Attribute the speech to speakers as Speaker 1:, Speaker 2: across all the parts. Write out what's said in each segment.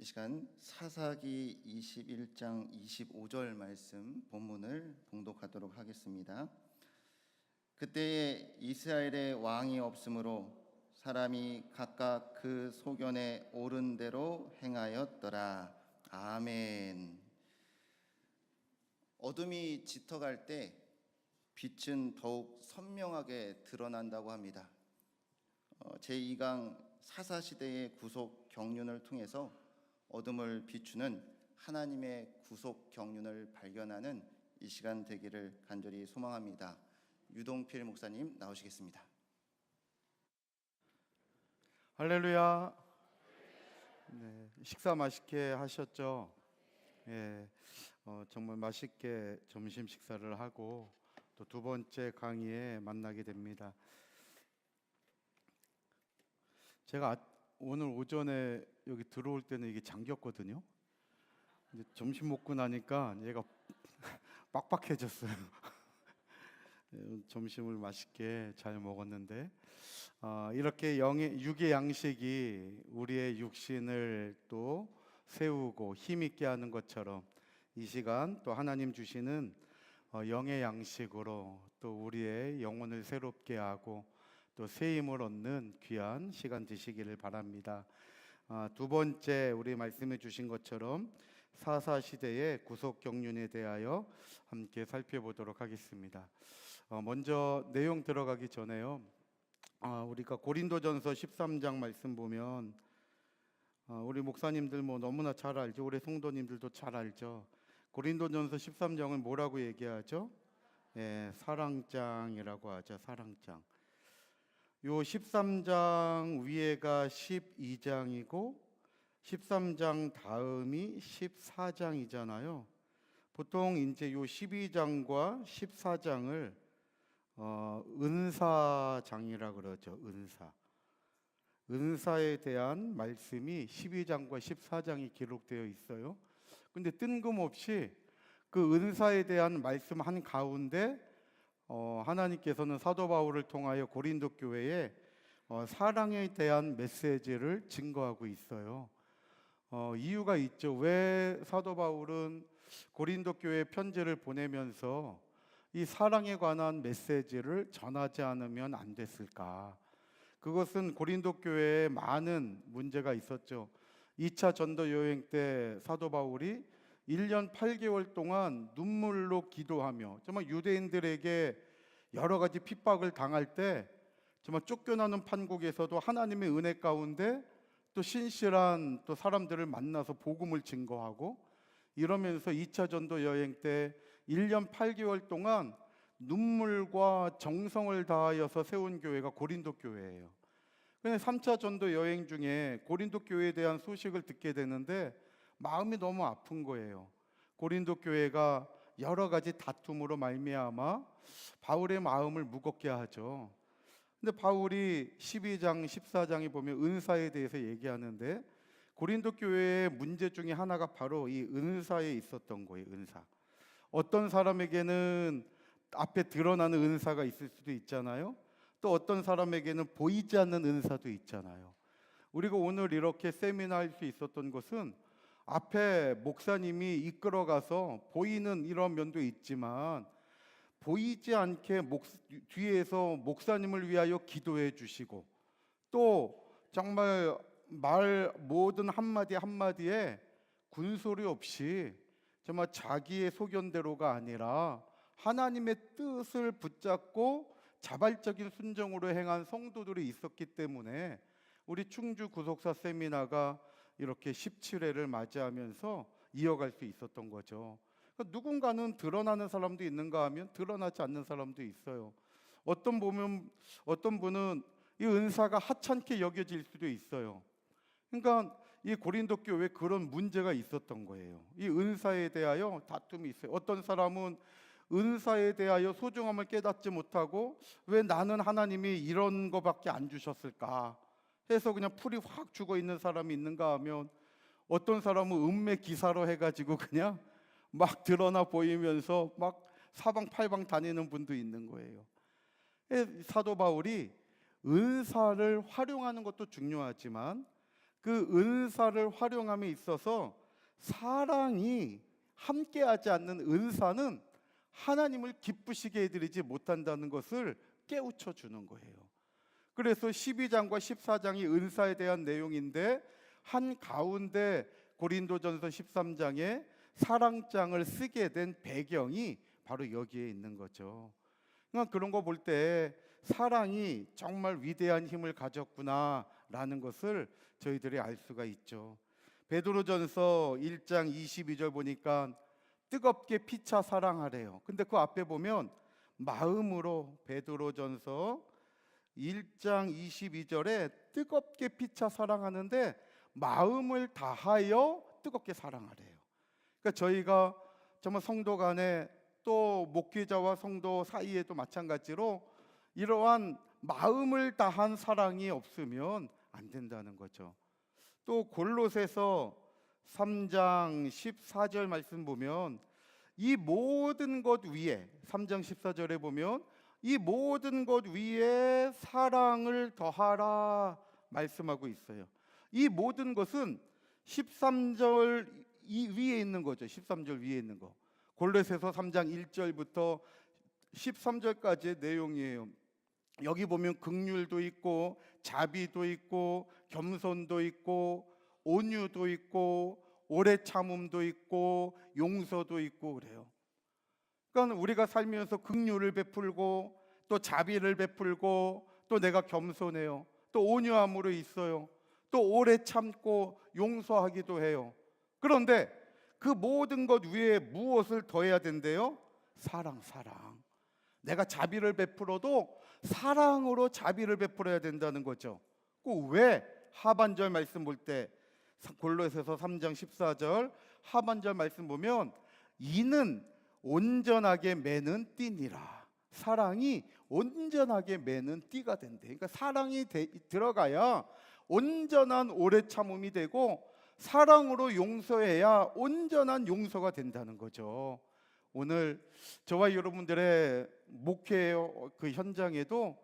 Speaker 1: 시간 사사기 21장 25절 말씀 본문을 봉독하도록 하겠습니다. 그때에 이스라엘의 왕이 없으므로 사람이 각각 그 소견에 옳은 대로 행하였더라. 아멘. 어둠이 짙어갈 때 빛은 더욱 선명하게 드러난다고 합니다. 제2강 사사시대의 구속 경륜을 통해서 어둠을 비추는 하나님의 구속 경륜을 발견하는 이 시간 되기를 간절히 소망합니다. 유동필 목사님 나오시겠습니다.
Speaker 2: 할렐루야. 네, 식사 맛있게 하셨죠? 예, 정말 맛있게 점심 식사를 하고 또 두 번째 강의에 만나게 됩니다. 제가 오늘 오전에 여기 들어올 때는 이게 잠겼거든요. 근데 점심 먹고 나니까 얘가 빡빡해졌어요. 점심을 맛있게 잘 먹었는데 이렇게 육의 양식이 우리의 육신을 또 세우고 힘있게 하는 것처럼 이 시간 또 하나님 주시는 영의 양식으로 또 우리의 영혼을 새롭게 하고 또 새 힘을 얻는 귀한 시간 되시기를 바랍니다. 두 번째 우리 말씀해 주신 것처럼 사사시대의 구속 경륜에 대하여 함께 살펴보도록 하겠습니다. 먼저 내용 들어가기 전에요. 우리가 고린도전서 13장 말씀 보면 우리 목사님들 너무나 잘 알죠. 우리 성도님들도 잘 알죠. 고린도전서 13장은 뭐라고 얘기하죠? 사랑장이라고 하죠. 사랑장. 요 13장 위에가 12장이고 13장 다음이 14장이잖아요. 보통 이제 요 12장과 14장을 은사장이라 그러죠. 은사에 대한 말씀이 12장과 14장이 기록되어 있어요. 근데 뜬금없이 그 은사에 대한 말씀 한 가운데 하나님께서는 사도 바울을 통하여 고린도 교회에 사랑에 대한 메시지를 증거하고 있어요. 이유가 있죠. 왜 사도 바울은 고린도 교회에 편지를 보내면서 이 사랑에 관한 메시지를 전하지 않으면 안 됐을까? 그것은 고린도 교회에 많은 문제가 있었죠. 2차 전도 여행 때 사도 바울이 1년 8개월 동안 눈물로 기도하며 정말 유대인들에게 여러 가지 핍박을 당할 때 정말 쫓겨나는 판국에서도 하나님의 은혜 가운데 또 신실한 또 사람들을 만나서 복음을 증거하고 이러면서 2차 전도 여행 때 1년 8개월 동안 눈물과 정성을 다하여서 세운 교회가 고린도 교회예요. 근데 3차 전도 여행 중에 고린도 교회에 대한 소식을 듣게 되는데 마음이 너무 아픈 거예요. 고린도 교회가 여러 가지 다툼으로 말미암아 바울의 마음을 무겁게 하죠. 근데 바울이 12장, 14장에 보면 은사에 대해서 얘기하는데 고린도 교회의 문제 중에 하나가 바로 이 은사에 있었던 거예요. 은사. 어떤 사람에게는 앞에 드러나는 은사가 있을 수도 있잖아요. 또 어떤 사람에게는 보이지 않는 은사도 있잖아요. 우리가 오늘 이렇게 세미나 할 수 있었던 것은 앞에 목사님이 이끌어가서 보이는 이런 면도 있지만 보이지 않게 뒤에서 목사님을 위하여 기도해 주시고 또 정말 모든 한마디 한마디에 군소리 없이 정말 자기의 소견대로가 아니라 하나님의 뜻을 붙잡고 자발적인 순종으로 행한 성도들이 있었기 때문에 우리 충주 구속사 세미나가 이렇게 17회를 맞이하면서 이어갈 수 있었던 거죠. 그러니까 누군가는 드러나는 사람도 있는가 하면 드러나지 않는 사람도 있어요. 어떤 분은 이 은사가 하찮게 여겨질 수도 있어요. 그러니까 이 고린도 교회에 그런 문제가 있었던 거예요. 이 은사에 대하여 다툼이 있어요. 어떤 사람은 은사에 대하여 소중함을 깨닫지 못하고 왜 나는 하나님이 이런 거밖에 안 주셨을까 해서 그냥 풀이 확 죽어 있는 사람이 있는가 하면 어떤 사람은 음매 기사로 해가지고 그냥 막 드러나 보이면서 막 사방팔방 다니는 분도 있는 거예요. 사도 바울이 은사를 활용하는 것도 중요하지만 그 은사를 활용함에 있어서 사랑이 함께하지 않는 은사는 하나님을 기쁘시게 해드리지 못한다는 것을 깨우쳐 주는 거예요. 그래서 12장과 14장이 은사에 대한 내용인데 한 가운데 고린도전서 13장에 사랑장을 쓰게 된 배경이 바로 여기에 있는 거죠. 그러니까 그런 거 볼 때 사랑이 정말 위대한 힘을 가졌구나라는 것을 저희들이 알 수가 있죠. 베드로전서 1장 22절 보니까 뜨겁게 피차 사랑하래요. 근데 그 앞에 보면 마음으로, 베드로전서 1장 22절에 뜨겁게 피차 사랑하는데 마음을 다하여 뜨겁게 사랑하래요. 그러니까 저희가 정말 성도 간에 또 목회자와 성도 사이에도 마찬가지로 이러한 마음을 다한 사랑이 없으면 안 된다는 거죠. 또 골로새서 3장 14절 말씀 보면 이 모든 것 위에, 3장 14절에 보면 이 모든 것 위에 사랑을 더하라 말씀하고 있어요. 이 모든 것은 13절 위에 있는 거죠. 13절 위에 있는 거. 골로새서 3장 1절부터 13절까지의 내용이에요. 여기 보면 긍휼도 있고 자비도 있고 겸손도 있고 온유도 있고 오래 참음도 있고 용서도 있고 그래요. 그러니까 우리가 살면서 긍휼을 베풀고 또 자비를 베풀고 또 내가 겸손해요. 또 온유함으로 있어요. 또 오래 참고 용서하기도 해요. 그런데 그 모든 것 위에 무엇을 더해야 된대요? 사랑. 내가 자비를 베풀어도 사랑으로 자비를 베풀어야 된다는 거죠. 왜 하반절 말씀 볼 때 골로새서 3장 14절 하반절 말씀 보면 이는 온전하게 매는 띠니라. 사랑이 온전하게 매는 띠가 된대. 그러니까 사랑이 들어가야 온전한 오래 참음이 되고 사랑으로 용서해야 온전한 용서가 된다는 거죠. 오늘 저와 여러분들의 목회 그 현장에도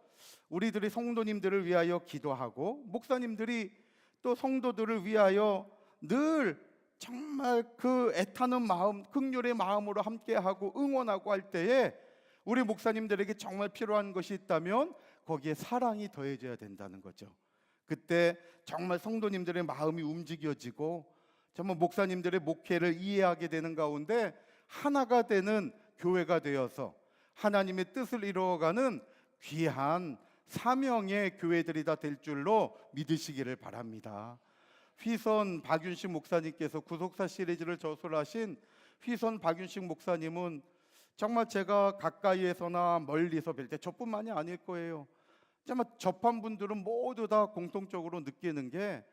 Speaker 2: 우리들이 성도님들을 위하여 기도하고 목사님들이 또 성도들을 위하여 늘 정말 그 애타는 마음, 긍휼의 마음으로 함께하고 응원하고 할 때에 우리 목사님들에게 정말 필요한 것이 있다면 거기에 사랑이 더해져야 된다는 거죠. 그때 정말 성도님들의 마음이 움직여지고 정말 목사님들의 목회를 이해하게 되는 가운데 하나가 되는 교회가 되어서 하나님의 뜻을 이루어가는 귀한 사명의 교회들이 다 될 줄로 믿으시기를 바랍니다. 휘선 박윤식 목사님께서 구속사 시리즈를 저술하신 휘선 박윤식 목사님은 정말 제가 가까이에서나 멀리서 뵐 때 저뿐만이 아닐 거예요. 정말 접한 분들은 모두 다 공통적으로 느끼는 게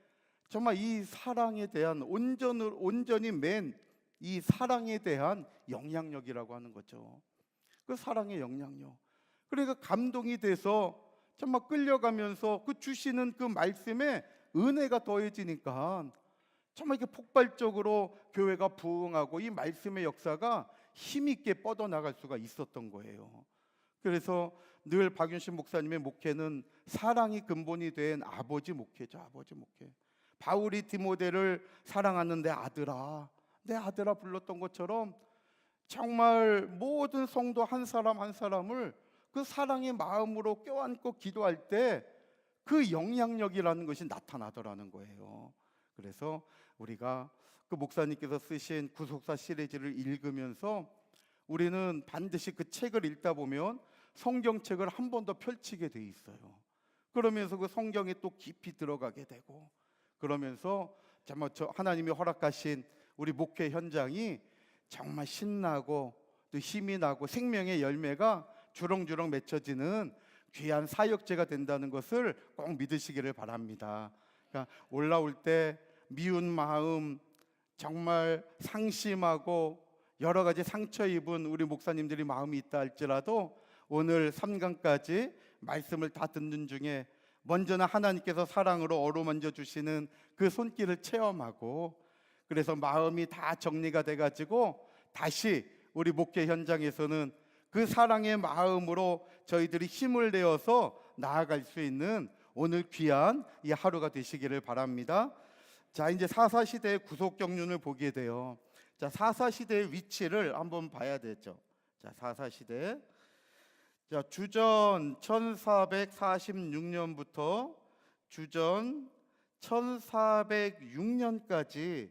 Speaker 2: 정말 이 사랑에 대한 온전히 맨 이 사랑에 대한 영향력이라고 하는 거죠. 그 사랑의 영향력. 그러니까 감동이 돼서 정말 끌려가면서 그 주시는 그 말씀에 은혜가 더해지니까 정말 이렇게 폭발적으로 교회가 부흥하고 이 말씀의 역사가 힘있게 뻗어나갈 수가 있었던 거예요. 그래서 늘 박윤식 목사님의 목회는 사랑이 근본이 된 아버지 목회죠. 아버지 목회. 바울이 디모데를 사랑하는 내 아들아 불렀던 것처럼 정말 모든 성도 한 사람 한 사람을 그 사랑의 마음으로 껴안고 기도할 때 그 영향력이라는 것이 나타나더라는 거예요. 그래서 우리가 그 목사님께서 쓰신 구속사 시리즈를 읽으면서 우리는 반드시 그 책을 읽다 보면 성경책을 한 번 더 펼치게 돼 있어요. 그러면서 그 성경에 또 깊이 들어가게 되고 그러면서 정말 하나님이 허락하신 우리 목회 현장이 정말 신나고 또 힘이 나고 생명의 열매가 주렁주렁 맺혀지는 귀한 사역제가 된다는 것을 꼭 믿으시기를 바랍니다. 그러니까 올라올 때 미운 마음, 정말 상심하고 여러 가지 상처 입은 우리 목사님들이 마음이 있다 할지라도 오늘 3강까지 말씀을 다 듣는 중에 먼저는 하나님께서 사랑으로 어루만져 주시는 그 손길을 체험하고 그래서 마음이 다 정리가 돼가지고 다시 우리 목회 현장에서는 그 사랑의 마음으로 저희들이 힘을 내어서 나아갈 수 있는 오늘 귀한 이 하루가 되시기를 바랍니다. 자, 이제 사사시대의 구속 경륜을 보게 돼요. 자, 사사시대의 위치를 한번 봐야 되죠. 자, 사사시대. 자, 주전 1446년부터 주전 1406년까지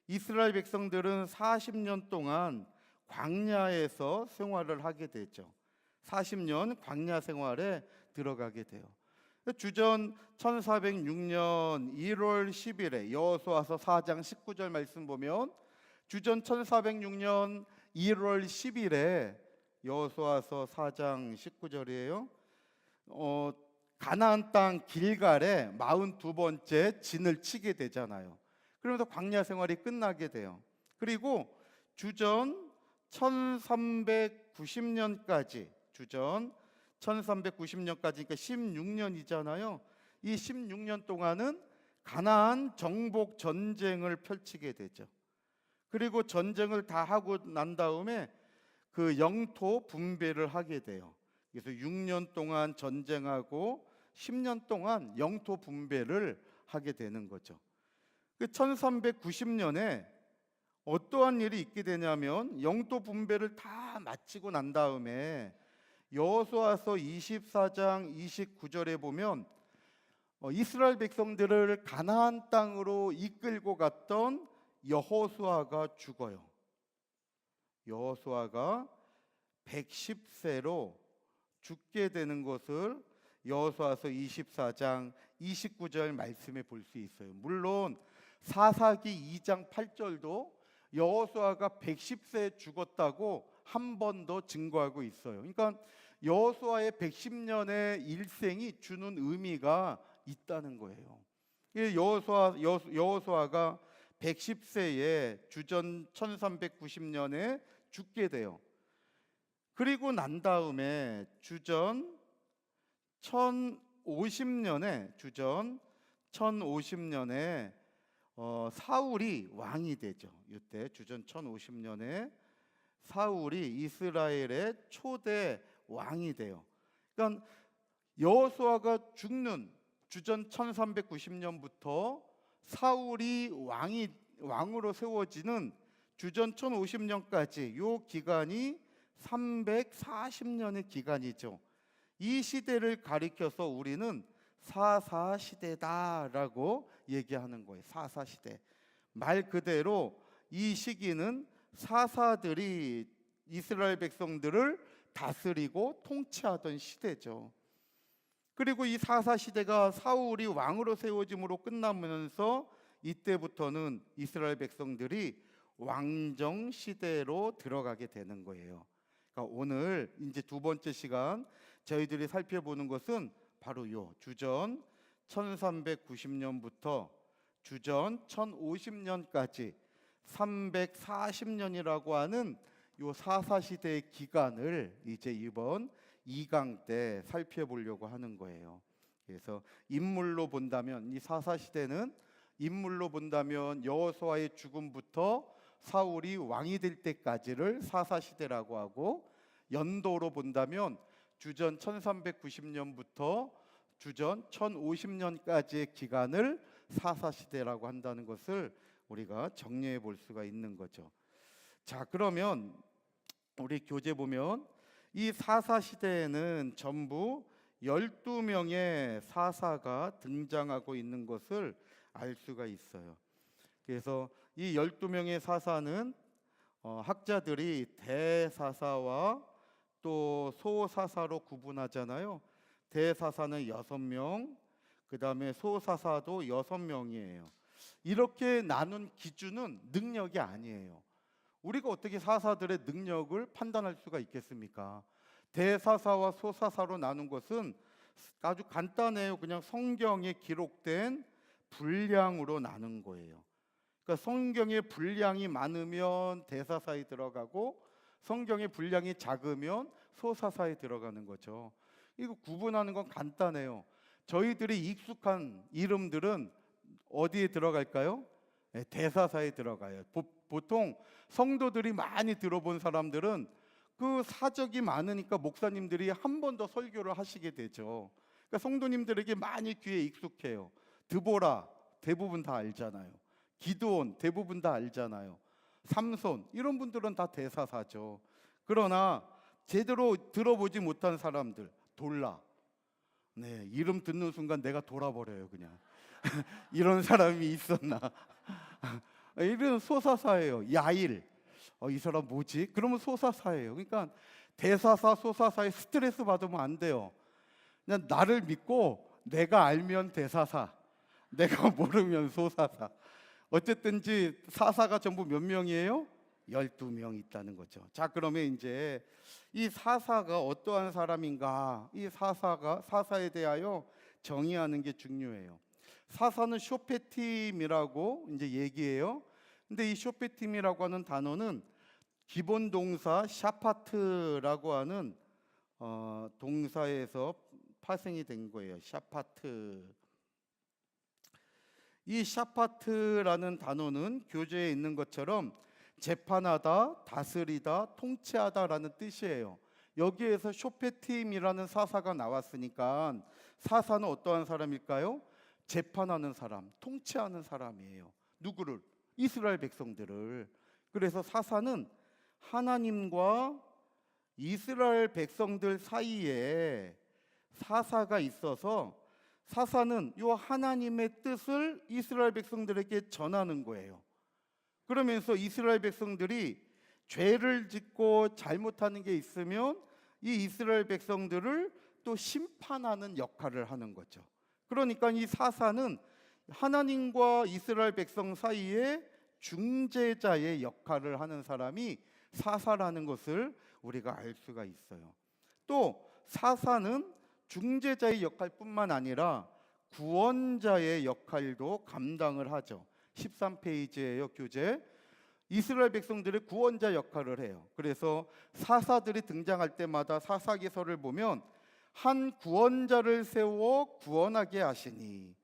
Speaker 2: 이스라엘 백성들은 40년 동안 광야에서 생활을 하게 되죠. 40년 광야 생활에 들어가게 돼요. 주전 1406년 1월 10일에 여호수아서 4장 19절 말씀 보면 주전 1406년 1월 10일에 여호수아서 4장 19절이에요. 가나안 땅 길갈에 42번째 진을 치게 되잖아요. 그러면서 광야 생활이 끝나게 돼요. 그리고 주전 1390년까지 주전 1390년까지 그러니까 16년이잖아요. 이 16년 동안은 가나안 정복 전쟁을 펼치게 되죠. 그리고 전쟁을 다 하고 난 다음에 그 영토 분배를 하게 돼요. 그래서 6년 동안 전쟁하고 10년 동안 영토 분배를 하게 되는 거죠. 그 1390년에 어떠한 일이 있게 되냐면 영토 분배를 다 마치고 난 다음에 여호수아서 24장 29절에 보면 이스라엘 백성들을 가나안 땅으로 이끌고 갔던 여호수아가 죽어요. 여호수아가 110세로 죽게 되는 것을 여호수아서 24장 29절 말씀에 볼 수 있어요. 물론 사사기 2장 8절도 여호수아가 110세에 죽었다고 한 번 더 증거하고 있어요. 그러니까 여호수아의 110년의 일생이 주는 의미가 있다는 거예요. 여호수아가 110세에 주전 1390년에 죽게 돼요. 그리고 난 다음에 주전 1050년에 사울이 왕이 되죠. 이때 주전 1050년에 사울이 이스라엘의 초대 왕이 돼요. 그러니까 여호수아가 죽는 주전 1390년부터 사울이 왕으로 세워지는 주전 1050년까지 요 기간이 340년의 기간이죠. 이 시대를 가리켜서 우리는 사사시대다라고 얘기하는 거예요. 사사시대. 말 그대로 이 시기는 사사들이 이스라엘 백성들을 다스리고 통치하던 시대죠. 그리고 이 사사시대가 사울이 왕으로 세워짐으로 끝나면서 이때부터는 이스라엘 백성들이 왕정시대로 들어가게 되는 거예요. 그러니까 오늘 이제 두 번째 시간 저희들이 살펴보는 것은 바로 요 주전 1390년부터 주전 1050년까지 340년이라고 하는 요 사사시대의 기간을 이제 이번 2강 때 살펴보려고 하는 거예요. 그래서 인물로 본다면 이 사사시대는 인물로 본다면 여호수아의 죽음부터 사울이 왕이 될 때까지를 사사시대라고 하고, 연도로 본다면 주전 1390년부터 주전 1050년까지의 기간을 사사시대라고 한다는 것을 우리가 정리해 볼 수가 있는 거죠. 자, 그러면 우리 교재 보면 이 사사시대에는 전부 12명의 사사가 등장하고 있는 것을 알 수가 있어요. 그래서 이 12명의 사사는 학자들이 대사사와 또 소사사로 구분하잖아요. 대사사는 6명, 그 다음에 소사사도 6명이에요. 이렇게 나눈 기준은 능력이 아니에요. 우리가 어떻게 사사들의 능력을 판단할 수가 있겠습니까? 대사사와 소사사로 나눈 것은 아주 간단해요. 그냥 성경에 기록된 분량으로 나눈 거예요. 그러니까 성경의 분량이 많으면 대사사에 들어가고 성경의 분량이 작으면 소사사에 들어가는 거죠. 이거 구분하는 건 간단해요. 저희들이 익숙한 이름들은 어디에 들어갈까요? 네, 대사사에 들어가요. 보통 성도들이 많이 들어본 사람들은 그 사적이 많으니까 목사님들이 한 번 더 설교를 하시게 되죠. 그러니까 성도님들에게 많이 귀에 익숙해요. 드보라 대부분 다 알잖아요. 기드온 대부분 다 알잖아요. 삼손 이런 분들은 다 대사사죠. 그러나 제대로 들어보지 못한 사람들 돌라. 네, 이름 듣는 순간 내가 돌아버려요 그냥. 이런 사람이 있었나. 이런 소사사예요. 야일. 이 사람 뭐지? 그러면 소사사예요. 그러니까 대사사 소사사에 스트레스 받으면 안 돼요. 그냥 나를 믿고 내가 알면 대사사, 내가 모르면 소사사. 어쨌든지 사사가 전부 몇 명이에요? 12명 있다는 거죠. 자, 그러면 이제 이 사사가 어떠한 사람인가, 이 사사에 대하여 정의하는 게 중요해요. 사사는 쇼페팀이라고 이제 얘기해요. 근데 이 쇼페팀이라고 하는 단어는 기본 동사 샤파트라고 하는 동사에서 파생이 된 거예요. 샤파트. 이 샤파트라는 단어는 교재에 있는 것처럼 재판하다, 다스리다, 통치하다라는 뜻이에요. 여기에서 쇼페팀이라는 사사가 나왔으니까 사사는 어떠한 사람일까요? 재판하는 사람, 통치하는 사람이에요. 누구를? 이스라엘 백성들을. 그래서 사사는 하나님과 이스라엘 백성들 사이에 사사가 있어서 사사는 요 하나님의 뜻을 이스라엘 백성들에게 전하는 거예요. 그러면서 이스라엘 백성들이 죄를 짓고 잘못하는 게 있으면 이 이스라엘 백성들을 또 심판하는 역할을 하는 거죠. 그러니까 이 사사는 하나님과 이스라엘 백성 사이에 중재자의 역할을 하는 사람이 사사라는 것을 우리가 알 수가 있어요. 또 사사는 중재자의 역할뿐만 아니라 구원자의 역할도 감당을 하죠. 13페이지예요, 교재. 이스라엘 백성들의 구원자 역할을 해요. 그래서 사사들이 등장할 때마다 사사기서를 보면 한 구원자를 세워 구원하게 하시니,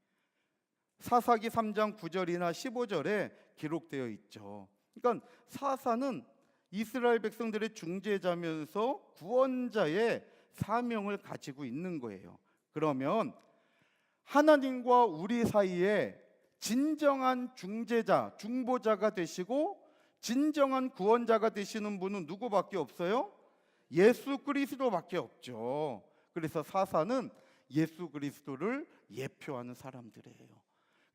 Speaker 2: 사사기 3장 9절이나 15절에 기록되어 있죠. 그러니까 사사는 이스라엘 백성들의 중재자면서 구원자의 사명을 가지고 있는 거예요. 그러면 하나님과 우리 사이에 진정한 중재자, 중보자가 되시고 진정한 구원자가 되시는 분은 누구밖에 없어요? 예수 그리스도밖에 없죠. 그래서 사사는 예수 그리스도를 예표하는 사람들이에요.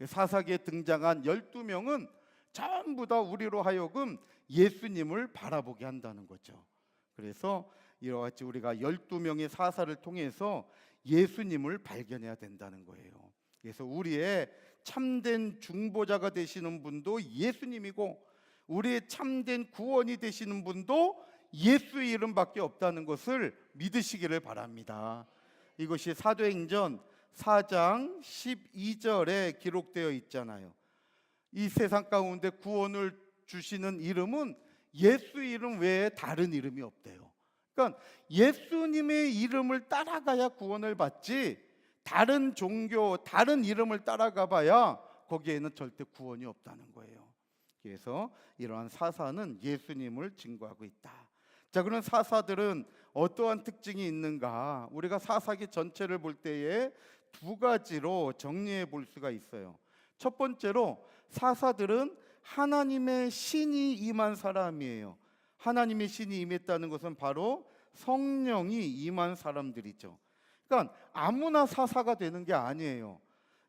Speaker 2: 사사기에 등장한 12명은 전부 다 우리로 하여금 예수님을 바라보게 한다는 거죠. 그래서 이와 같이 우리가 12명의 사사를 통해서 예수님을 발견해야 된다는 거예요. 그래서 우리의 참된 중보자가 되시는 분도 예수님이고 우리의 참된 구원이 되시는 분도 예수의 이름밖에 없다는 것을 믿으시기를 바랍니다. 이것이 사도행전 4장 12절에 기록되어 있잖아요. 이 세상 가운데 구원을 주시는 이름은 예수 이름 외에 다른 이름이 없대요. 그러니까 예수님의 이름을 따라가야 구원을 받지, 다른 종교, 다른 이름을 따라가 봐야 거기에는 절대 구원이 없다는 거예요. 그래서 이러한 사사는 예수님을 증거하고 있다. 자, 그럼 사사들은 어떠한 특징이 있는가? 우리가 사사기 전체를 볼 때에 두 가지로 정리해 볼 수가 있어요. 첫 번째로 사사들은 하나님의 신이 임한 사람이에요. 하나님의 신이 임했다는 것은 바로 성령이 임한 사람들이죠. 그러니까 아무나 사사가 되는 게 아니에요.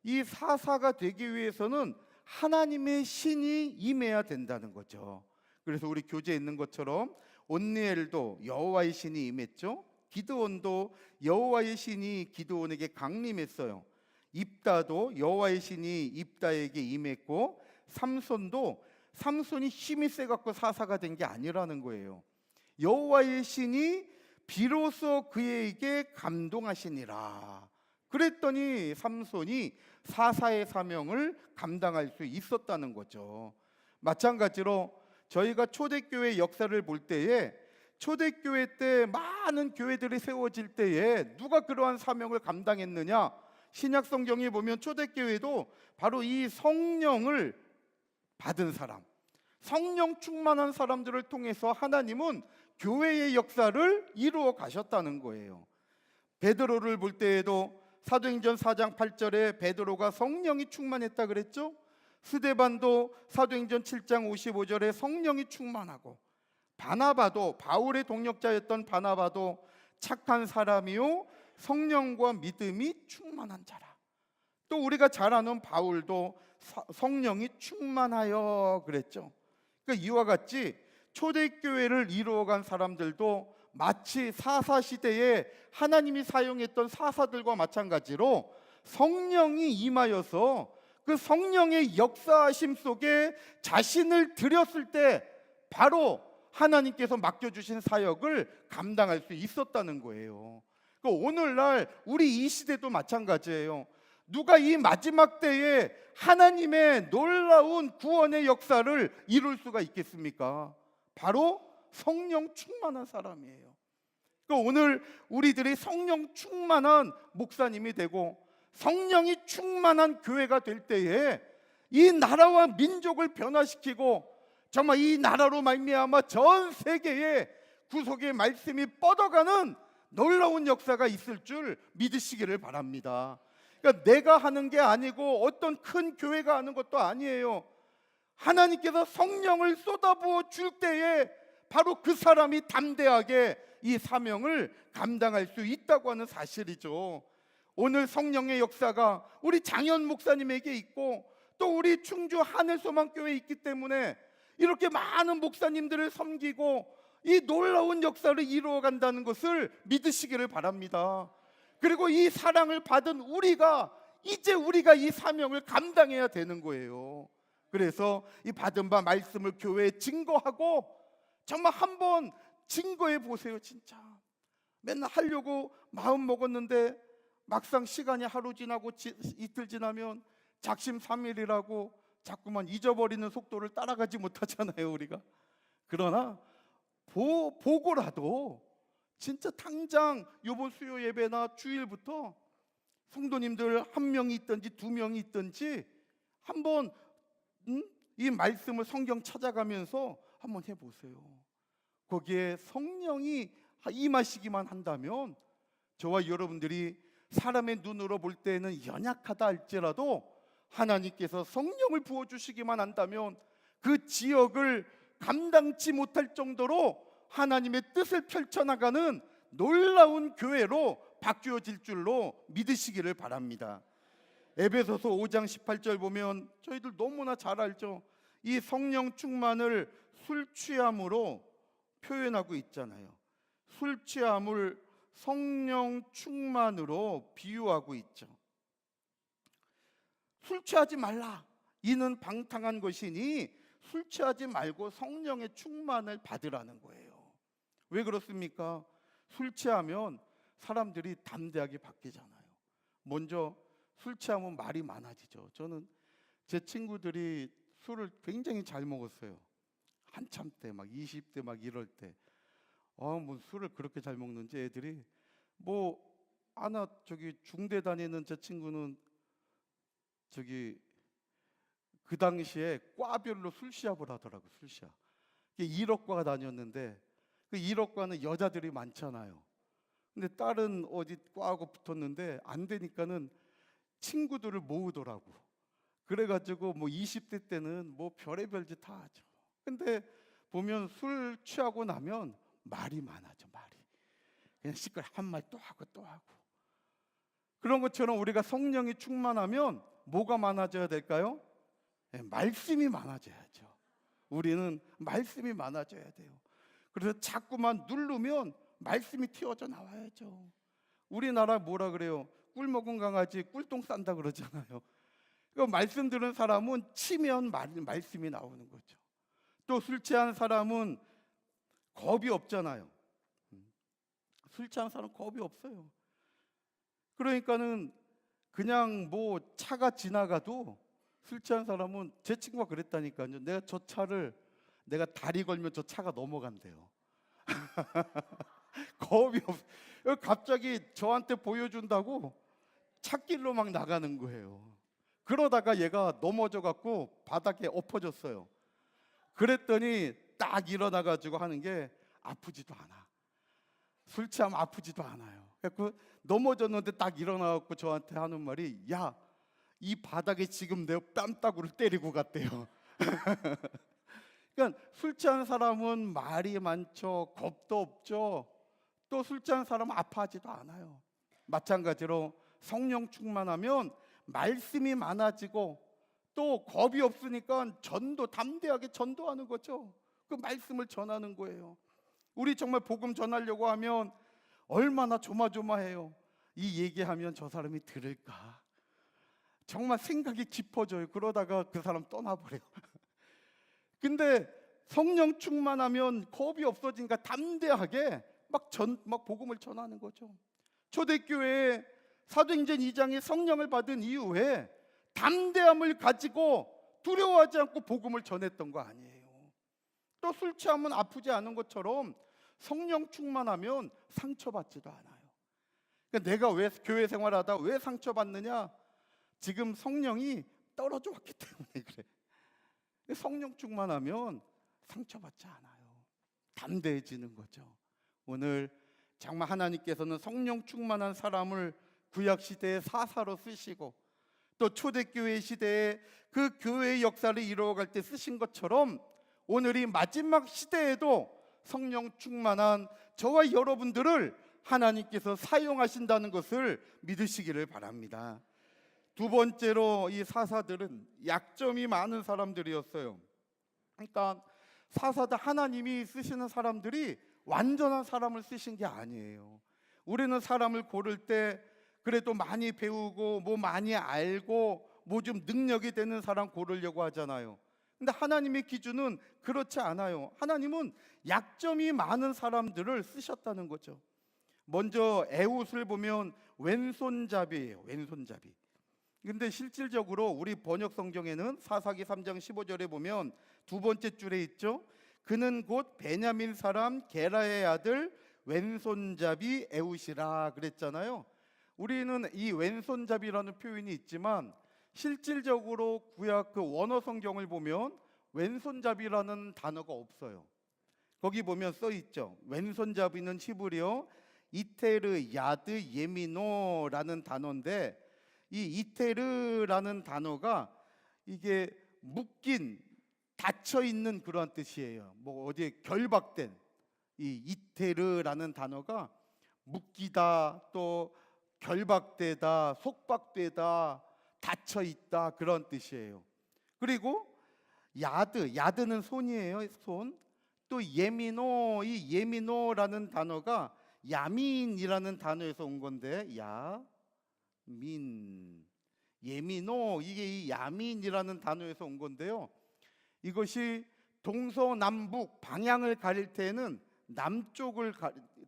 Speaker 2: 이 사사가 되기 위해서는 하나님의 신이 임해야 된다는 거죠. 그래서 우리 교재에 있는 것처럼 온니엘도 여호와의 신이 임했죠. 기드온도 여호와의 신이 기드온에게 강림했어요. 입다도 여호와의 신이 입다에게 임했고, 삼손이 힘이 세갖고 사사가 된 게 아니라는 거예요. 여호와의 신이 비로소 그에게 감동하시니라. 그랬더니 삼손이 사사의 사명을 감당할 수 있었다는 거죠. 마찬가지로 저희가 초대교회 역사를 볼 때에 초대교회 때 많은 교회들이 세워질 때에 누가 그러한 사명을 감당했느냐? 신약 성경에 보면 초대교회도 바로 이 성령을 받은 사람, 성령 충만한 사람들을 통해서 하나님은 교회의 역사를 이루어 가셨다는 거예요. 베드로를 볼 때에도 사도행전 4장 8절에 베드로가 성령이 충만했다 그랬죠? 스데반도 사도행전 7장 55절에 성령이 충만하고, 바나바도, 바울의 동역자였던 바나바도 착한 사람이요 성령과 믿음이 충만한 자라. 또 우리가 잘 아는 바울도 성령이 충만하여 그랬죠. 그러니까 이와 같이 초대교회를 이루어간 사람들도 마치 사사시대에 하나님이 사용했던 사사들과 마찬가지로 성령이 임하여서 그 성령의 역사하심 속에 자신을 드렸을 때 바로 하나님께서 맡겨주신 사역을 감당할 수 있었다는 거예요. 오늘날 우리 이 시대도 마찬가지예요. 누가 이 마지막 때에 하나님의 놀라운 구원의 역사를 이룰 수가 있겠습니까? 바로 성령 충만한 사람이에요. 오늘 우리들이 성령 충만한 목사님이 되고 성령이 충만한 교회가 될 때에 이 나라와 민족을 변화시키고 정말 이 나라로 말미암아 전 세계에 구속의 말씀이 뻗어가는 놀라운 역사가 있을 줄 믿으시기를 바랍니다. 그러니까 내가 하는 게 아니고 어떤 큰 교회가 하는 것도 아니에요. 하나님께서 성령을 쏟아부어 줄 때에 바로 그 사람이 담대하게 이 사명을 감당할 수 있다고 하는 사실이죠. 오늘 성령의 역사가 우리 장현 목사님에게 있고 또 우리 충주 하늘소망교회에 있기 때문에 이렇게 많은 목사님들을 섬기고 이 놀라운 역사를 이루어간다는 것을 믿으시기를 바랍니다. 그리고 이 사랑을 받은 우리가 이제 우리가 이 사명을 감당해야 되는 거예요. 그래서 이 받은 바 말씀을 교회에 증거하고 정말 한번 증거해 보세요. 진짜 맨날 하려고 마음 먹었는데 막상 시간이 하루 지나고 이틀 지나면 작심삼일이라고 자꾸만 잊어버리는 속도를 따라가지 못하잖아요, 우리가. 그러나 보고라도 진짜 당장 이번 수요 예배나 주일부터 성도님들 한 명이 있든지 두 명이 있든지 한번 이 말씀을 성경 찾아가면서 한번 해보세요. 거기에 성령이 임하시기만 한다면 저와 여러분들이 사람의 눈으로 볼 때는 연약하다 할지라도 하나님께서 성령을 부어주시기만 한다면 그 지역을 감당치 못할 정도로 하나님의 뜻을 펼쳐나가는 놀라운 교회로 바뀌어질 줄로 믿으시기를 바랍니다. 에베소서 5장 18절 보면 저희들 너무나 잘 알죠. 이 성령 충만을 술 취함으로 표현하고 있잖아요. 술 취함을 성령 충만으로 비유하고 있죠. 술 취하지 말라. 이는 방탕한 것이니 술 취하지 말고 성령의 충만을 받으라는 거예요. 왜 그렇습니까? 술 취하면 사람들이 담대하게 바뀌잖아요. 먼저 술 취하면 말이 많아지죠. 저는 제 친구들이 술을 굉장히 잘 먹었어요. 한참 때 막 20대 막 이럴 때. 뭐 술을 그렇게 잘 먹는지 애들이 하나 중대 다니는 제 친구는 그 당시에 과별로 술 시합을 하더라고. 술 시합. 1억과 다녔는데 그 1억과는 여자들이 많잖아요. 근데 다른 어디 과하고 붙었는데 안 되니까는 친구들을 모으더라고. 그래가지고 20대 때는 별의별 짓 다 하죠. 근데 보면 술 취하고 나면 말이 많아져. 말이 그냥 시끄러 한 말 또 하고 또 하고. 그런 것처럼 우리가 성령이 충만하면 뭐가 많아져야 될까요? 말씀이 많아져야죠. 우리는 말씀이 많아져야 돼요. 그래서 자꾸만 누르면 말씀이 튀어져 나와야죠. 우리나라 뭐라 그래요? 꿀 먹은 강아지 꿀똥 싼다 그러잖아요. 말씀 들은 사람은 치면 말씀이 나오는 거죠. 또 술 취한 사람은 겁이 없잖아요. 술 취한 사람은 겁이 없어요. 그러니까는 그냥 차가 지나가도 술 취한 사람은 제 친구가 그랬다니까요. 내가 다리 걸면 저 차가 넘어간대요. 겁이 없어. 갑자기 저한테 보여준다고 찻길로 막 나가는 거예요. 그러다가 얘가 넘어져 갖고 바닥에 엎어졌어요. 그랬더니 딱 일어나가지고 하는 게 아프지도 않아. 술 취하면 아프지도 않아요. 그 넘어졌는데 딱 일어나갖고 저한테 하는 말이, 야, 이 바닥에 지금 내 뺨따구를 때리고 갔대요. 그러니까 술 취한 사람은 말이 많죠. 겁도 없죠. 또 술 취한 사람은 아파하지도 않아요. 마찬가지로 성령 충만하면 말씀이 많아지고 또 겁이 없으니까 담대하게 전도하는 거죠. 그 말씀을 전하는 거예요. 우리 정말 복음 전하려고 하면 얼마나 조마조마해요. 이 얘기하면 저 사람이 들을까? 정말 생각이 깊어져요. 그러다가 그 사람 떠나버려요. 근데 성령 충만하면 겁이 없어지니까 담대하게 막 복음을 전하는 거죠. 초대교회에 사도행전 2장에 성령을 받은 이후에 담대함을 가지고 두려워하지 않고 복음을 전했던 거 아니에요. 또 술 취하면 아프지 않은 것처럼 성령 충만하면 상처받지도 않아요. 그러니까 내가 왜 교회 생활하다 왜 상처받느냐? 지금 성령이 떨어져 왔기 때문에 그래. 성령 충만하면 상처받지 않아요. 담대해지는 거죠. 오늘 정말 하나님께서는 성령 충만한 사람을 구약 시대의 사사로 쓰시고 또 초대교회 시대에 그 교회의 역사를 이루어갈 때 쓰신 것처럼 오늘 이 마지막 시대에도 성령 충만한 저와 여러분들을 하나님께서 사용하신다는 것을 믿으시기를 바랍니다. 두 번째로 이 사사들은 약점이 많은 사람들이었어요. 그러니까 사사들 하나님이 쓰시는 사람들이 완전한 사람을 쓰신 게 아니에요. 우리는 사람을 고를 때 그래도 많이 배우고 뭐 많이 알고 뭐 좀 능력이 되는 사람 고르려고 하잖아요. 근데 하나님의 기준은 그렇지 않아요. 하나님은 약점이 많은 사람들을 쓰셨다는 거죠. 먼저 에훗을 보면 왼손잡이에요. 왼손잡이. 근데 실질적으로 우리 번역 성경에는 사사기 3장 15절에 보면 두 번째 줄에 있죠. 그는 곧 베냐민 사람 게라의 아들 왼손잡이 에훗이라 그랬잖아요. 우리는 이 왼손잡이라는 표현이 있지만 실질적으로 구약 그 원어 성경을 보면 왼손잡이라는 단어가 없어요. 거기 보면 써 있죠. 왼손잡이는 히브리어 이테르 야드 예미노라는 단어인데 이 이테르라는 단어가 이게 묶인 닫혀 있는 그러한 뜻이에요. 뭐 어디에 결박된 이 이테르라는 단어가 묶이다 또 결박되다 속박되다 닫혀 있다 그런 뜻이에요. 그리고 야드는 손이에요. 손. 또 예미노 이 예미노라는 단어가 야민이라는 단어에서 온 건데 야민 예미노 이게 이 야민이라는 단어에서 온 건데요. 이것이 동서남북 방향을 가릴 때는 남쪽을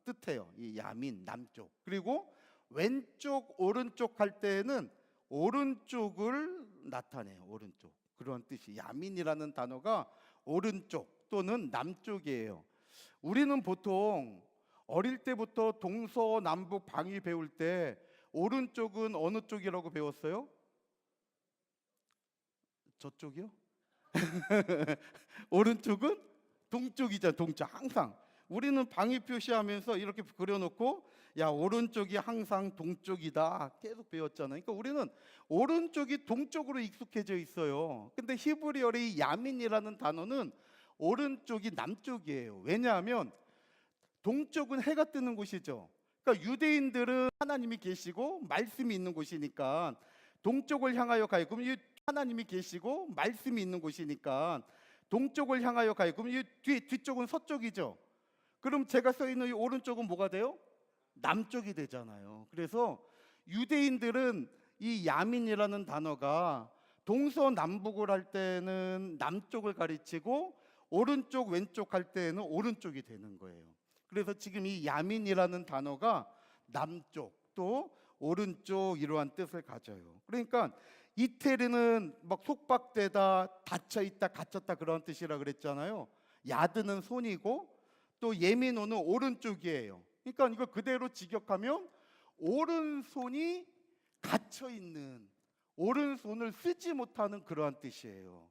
Speaker 2: 뜻해요. 이 야민 남쪽. 그리고 왼쪽 오른쪽 할 때는 오른쪽을 나타내요. 오른쪽. 그런 뜻이 야민이라는 단어가 오른쪽 또는 남쪽이에요. 우리는 보통 어릴 때부터 동서남북 방위 배울 때 오른쪽은 어느 쪽이라고 배웠어요? 저쪽이요? 오른쪽은 동쪽이잖아. 동쪽. 항상 우리는 방위 표시하면서 이렇게 그려놓고 야 오른쪽이 항상 동쪽이다 계속 배웠잖아요. 그러니까 우리는 오른쪽이 동쪽으로 익숙해져 있어요. 근데 히브리어의 이 야민이라는 단어는 오른쪽이 남쪽이에요. 왜냐하면 동쪽은 해가 뜨는 곳이죠. 그러니까 유대인들은 하나님이 계시고 말씀이 있는 곳이니까 동쪽을 향하여 가요. 그럼 이 하나님이 계시고 말씀이 있는 곳이니까 동쪽을 향하여 가요. 그럼 이 뒤쪽은 서쪽이죠. 그럼 제가 써 있는 이 오른쪽은 뭐가 돼요? 남쪽이 되잖아요. 그래서 유대인들은 이 야민이라는 단어가 동서남북을 할 때는 남쪽을 가리치고 오른쪽 왼쪽 할 때는 오른쪽이 되는 거예요. 그래서 지금 이 야민이라는 단어가 남쪽 또 오른쪽 이러한 뜻을 가져요. 그러니까 이테르는 막 속박되다 닫혀있다 갇혔다 그런 뜻이라 그랬잖아요. 야드는 손이고 또 예미노는 오른쪽이에요. 그러니까 이거 그대로 직역하면 오른손이 갇혀있는 오른손을 쓰지 못하는 그러한 뜻이에요.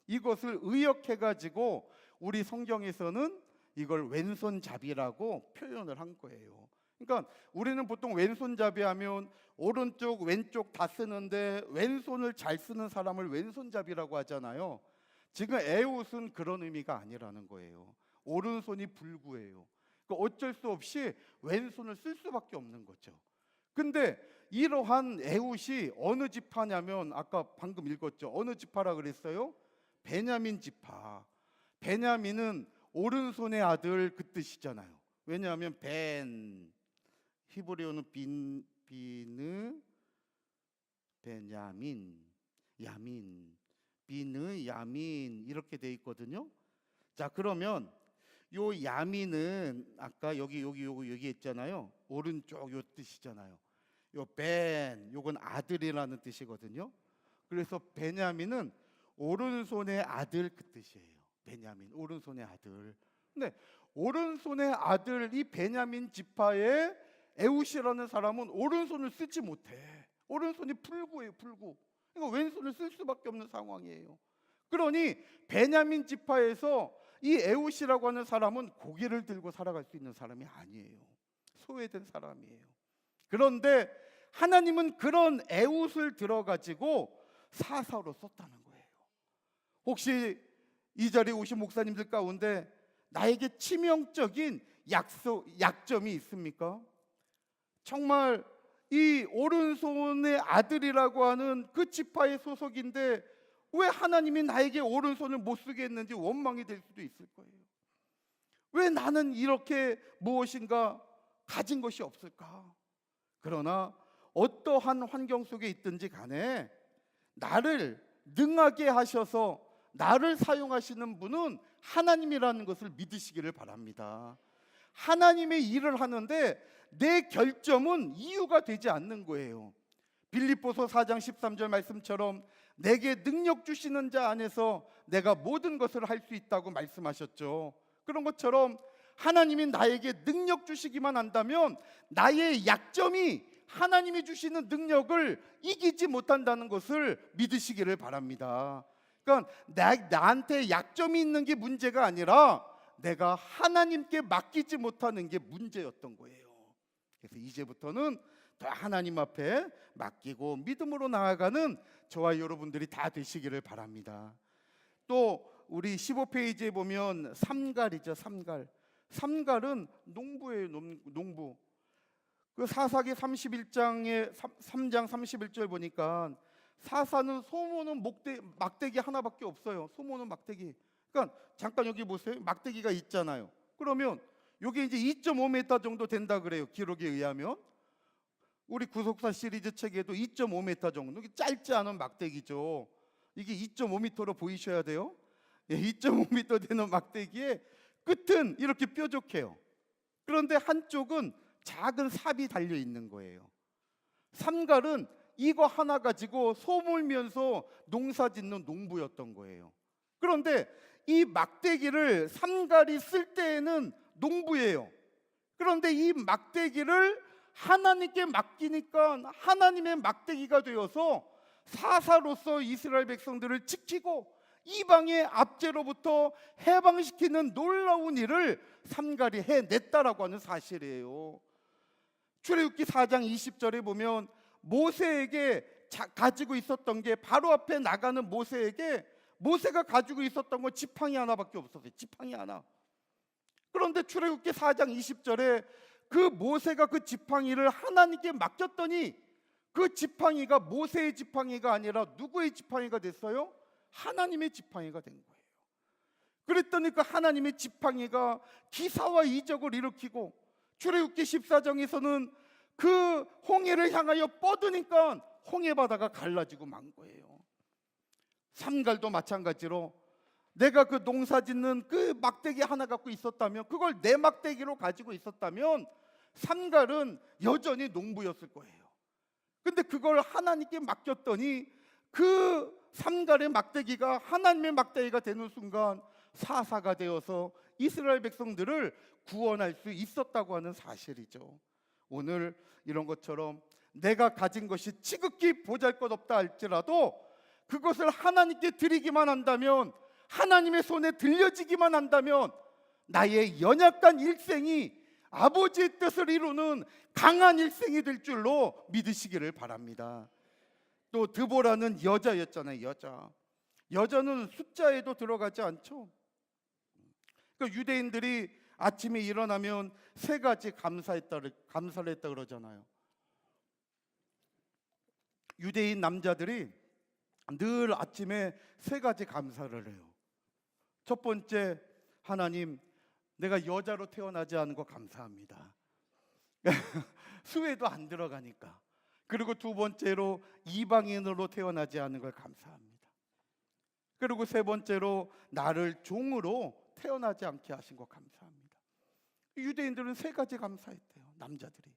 Speaker 2: 이것을 의역해가지고 우리 성경에서는 이걸 왼손잡이라고 표현을 한 거예요. 그러니까 우리는 보통 왼손잡이 하면 오른쪽 왼쪽 다 쓰는데 왼손을 잘 쓰는 사람을 왼손잡이라고 하잖아요. 지금 에웃은 그런 의미가 아니라는 거예요. 오른손이 불구해요. 그러니까 어쩔 수 없이 왼손을 쓸 수밖에 없는 거죠. 근데 이러한 에웃이 어느 지파냐면 아까 방금 읽었죠. 어느 지파라 그랬어요? 베냐민 지파. 베냐민은 오른손의 아들 그 뜻이잖아요. 왜냐하면 히브리어는 비느 베냐민 야민 비느 야민 이렇게 돼 있거든요. 자, 그러면 요 야민은 아까 여기 있잖아요. 오른쪽 요 뜻이잖아요. 요 요건 아들이라는 뜻이거든요. 그래서 베냐민은 오른손의 아들 그 뜻이에요. 베냐민 오른손의 아들. 근데 오른손의 아들 이 베냐민 지파의 에웃이라는 사람은 오른손을 쓰지 못해. 오른손이 불구예요, 불구. 그러니까 왼손을 쓸 수밖에 없는 상황이에요. 그러니 베냐민 지파에서 이 에웃이라고 하는 사람은 고개를 들고 살아갈 수 있는 사람이 아니에요. 소외된 사람이에요. 그런데 하나님은 그런 에웃을 들어가지고 사사로 썼다는 거예요. 혹시 이 자리에 오신 목사님들 가운데 나에게 치명적인 약점이 있습니까? 정말 이 오른손의 아들이라고 하는 그 지파의 소속인데 왜 하나님이 나에게 오른손을 못 쓰게 했는지 원망이 될 수도 있을 거예요. 왜 나는 이렇게 무엇인가 가진 것이 없을까? 그러나 어떠한 환경 속에 있든지 간에 나를 능하게 하셔서 나를 사용하시는 분은 하나님이라는 것을 믿으시기를 바랍니다. 하나님의 일을 하는데 내 결점은 이유가 되지 않는 거예요. 빌립보서 4장 13절 말씀처럼 내게 능력 주시는 자 안에서 내가 모든 것을 할 수 있다고 말씀하셨죠. 그런 것처럼 하나님이 나에게 능력 주시기만 한다면 나의 약점이 하나님이 주시는 능력을 이기지 못한다는 것을 믿으시기를 바랍니다. 그러니까 나한테 약점이 있는 게 문제가 아니라 내가 하나님께 맡기지 못하는 게 문제였던 거예요. 그래서 이제부터는 더 하나님 앞에 맡기고 믿음으로 나아가는 저와 여러분들이 다 되시기를 바랍니다. 또 우리 15페이지에 보면 삼갈이죠. 삼갈은 농부예요. 농부. 그 사사기 31장에 3장 31절 보니까 사사는 소모는 막대기 하나밖에 없어요. 소모는 막대기. 그러니까 잠깐 여기 보세요. 막대기가 있잖아요. 그러면 이게 이제 2.5m 정도 된다 그래요. 기록에 의하면. 우리 구속사 시리즈 책에도 2.5m 정도. 이게 짧지 않은 막대기죠. 이게 2.5m로 보이셔야 돼요. 2.5m 되는 막대기에 끝은 이렇게 뾰족해요. 그런데 한쪽은 작은 삽이 달려 있는 거예요. 삼갈은 이거 하나 가지고 소몰면서 농사 짓는 농부였던 거예요. 그런데 이 막대기를 삼갈이 쓸 때에는 농부예요. 그런데 이 막대기를 하나님께 맡기니까 하나님의 막대기가 되어서 사사로서 이스라엘 백성들을 지키고 이방의 압제로부터 해방시키는 놀라운 일을 삼갈이 해냈다라고 하는 사실이에요. 출애굽기 4장 20절에 보면 모세에게 가지고 있었던 게 바로 앞에 나가는 모세에게 모세가 가지고 있었던 건 지팡이 하나밖에 없었어요. 지팡이 하나. 그런데 출애굽기 4장 20절에 그 모세가 그 지팡이를 하나님께 맡겼더니 그 지팡이가 모세의 지팡이가 아니라 누구의 지팡이가 됐어요? 하나님의 지팡이가 된 거예요. 그랬더니 그 하나님의 지팡이가 기사와 이적을 일으키고 출애굽기 14장에서는 그 홍해를 향하여 뻗으니까 홍해 바다가 갈라지고 만 거예요. 삼갈도 마찬가지로 내가 그 농사 짓는 그 막대기 하나 갖고 있었다면, 그걸 내 막대기로 가지고 있었다면 삼갈은 여전히 농부였을 거예요. 근데 그걸 하나님께 맡겼더니 그 삼갈의 막대기가 하나님의 막대기가 되는 순간 사사가 되어서 이스라엘 백성들을 구원할 수 있었다고 하는 사실이죠. 오늘 이런 것처럼 내가 가진 것이 지극히 보잘것없다 할지라도 그것을 하나님께 드리기만 한다면, 하나님의 손에 들려지기만 한다면 나의 연약한 일생이 아버지의 뜻을 이루는 강한 일생이 될 줄로 믿으시기를 바랍니다. 또 드보라는 여자였잖아요. 여자는 숫자에도 들어가지 않죠. 그러니까 유대인들이 아침에 일어나면 세 가지 감사를 했다 그러잖아요. 유대인 남자들이 늘 아침에 세 가지 감사를 해요. 첫 번째, 하나님, 내가 여자로 태어나지 않은 거 감사합니다. 수에도 안 들어가니까. 그리고 두 번째로, 이방인으로 태어나지 않은 걸 감사합니다. 그리고 세 번째로, 나를 종으로 태어나지 않게 하신 거 감사합니다. 유대인들은 세 가지 감사했대요. 남자들이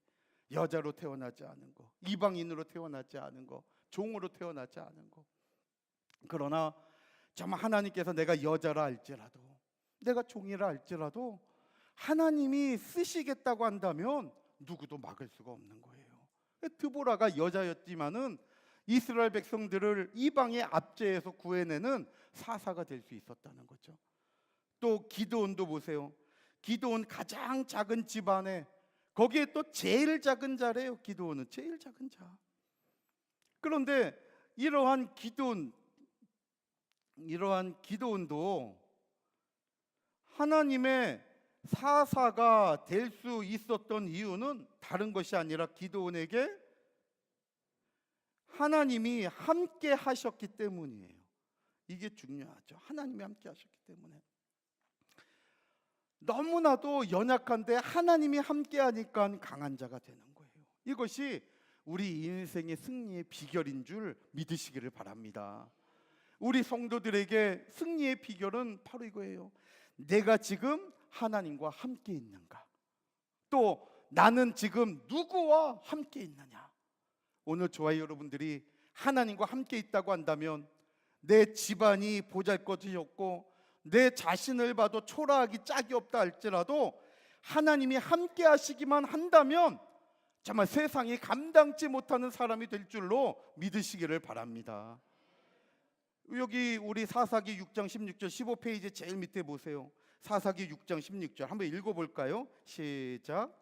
Speaker 2: 여자로 태어나지 않은 거, 이방인으로 태어나지 않은 거, 종으로 태어나지 않은 거. 그러나 정말 하나님께서 내가 여자라 할지라도, 내가 종이라 할지라도 하나님이 쓰시겠다고 한다면 누구도 막을 수가 없는 거예요. 드보라가 여자였지만은 이스라엘 백성들을 이방의 압제에서 구해내는 사사가 될 수 있었다는 거죠. 또 기드온도 보세요. 기드온 가장 작은 집안에, 거기에 또 제일 작은 자래요. 기드온은 제일 작은 자. 그런데 이러한 기드온도 하나님의 사사가 될 수 있었던 이유는 다른 것이 아니라 기드온에게 하나님이 함께 하셨기 때문이에요. 이게 중요하죠. 하나님이 함께 하셨기 때문에. 너무나도 연약한데 하나님이 함께 하니까 강한 자가 되는 거예요. 이것이 우리 인생의 승리의 비결인 줄 믿으시기를 바랍니다. 우리 성도들에게 승리의 비결은 바로 이거예요. 내가 지금 하나님과 함께 있는가? 또 나는 지금 누구와 함께 있느냐? 오늘 저와 여러분들이 하나님과 함께 있다고 한다면 내 집안이 보잘것이 없고 내 자신을 봐도 초라하기 짝이 없다 할지라도 하나님이 함께 하시기만 한다면 정말 세상이 감당치 못하는 사람이 될 줄로 믿으시기를 바랍니다. 여기 우리 사사기 6장 16절 15페이지 제일 밑에 보세요. 사사기 6장 16절 한번 읽어볼까요? 시작.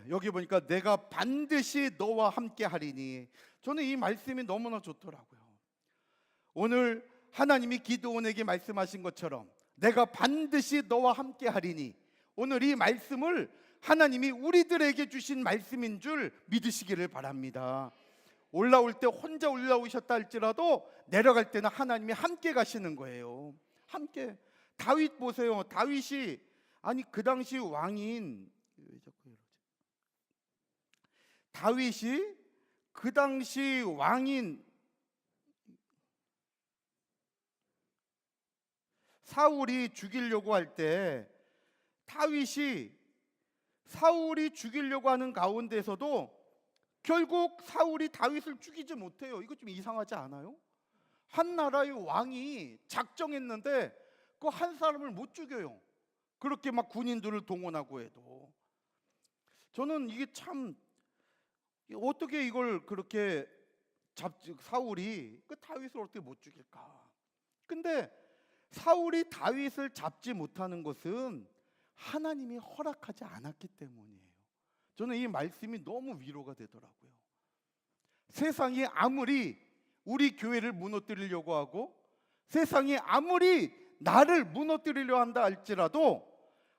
Speaker 2: 여기 보니까 내가 반드시 너와 함께 하리니, 저는 이 말씀이 너무나 좋더라고요. 오늘 하나님이 기드온에게 말씀하신 것처럼 내가 반드시 너와 함께 하리니, 오늘 이 말씀을 하나님이 우리들에게 주신 말씀인 줄 믿으시기를 바랍니다. 올라올 때 혼자 올라오셨다 할지라도 내려갈 때는 하나님이 함께 가시는 거예요. 함께. 다윗 보세요. 다윗이 그 당시 왕인, 왜 자꾸 이러지? 다윗이 그 당시 왕인 사울이 죽이려고 할 때 사울이 죽이려고 하는 가운데서도 결국 사울이 다윗을 죽이지 못해요. 이거 좀 이상하지 않아요? 한 나라의 왕이 작정했는데 그 한 사람을 못 죽여요. 그렇게 막 군인들을 동원하고 해도. 저는 이게 참, 어떻게 이걸 그렇게 사울이 그 다윗을 어떻게 못 죽일까? 근데 사울이 다윗을 잡지 못하는 것은 하나님이 허락하지 않았기 때문이에요. 저는 이 말씀이 너무 위로가 되더라고요. 세상이 아무리 우리 교회를 무너뜨리려고 하고 세상이 아무리 나를 무너뜨리려 한다 할지라도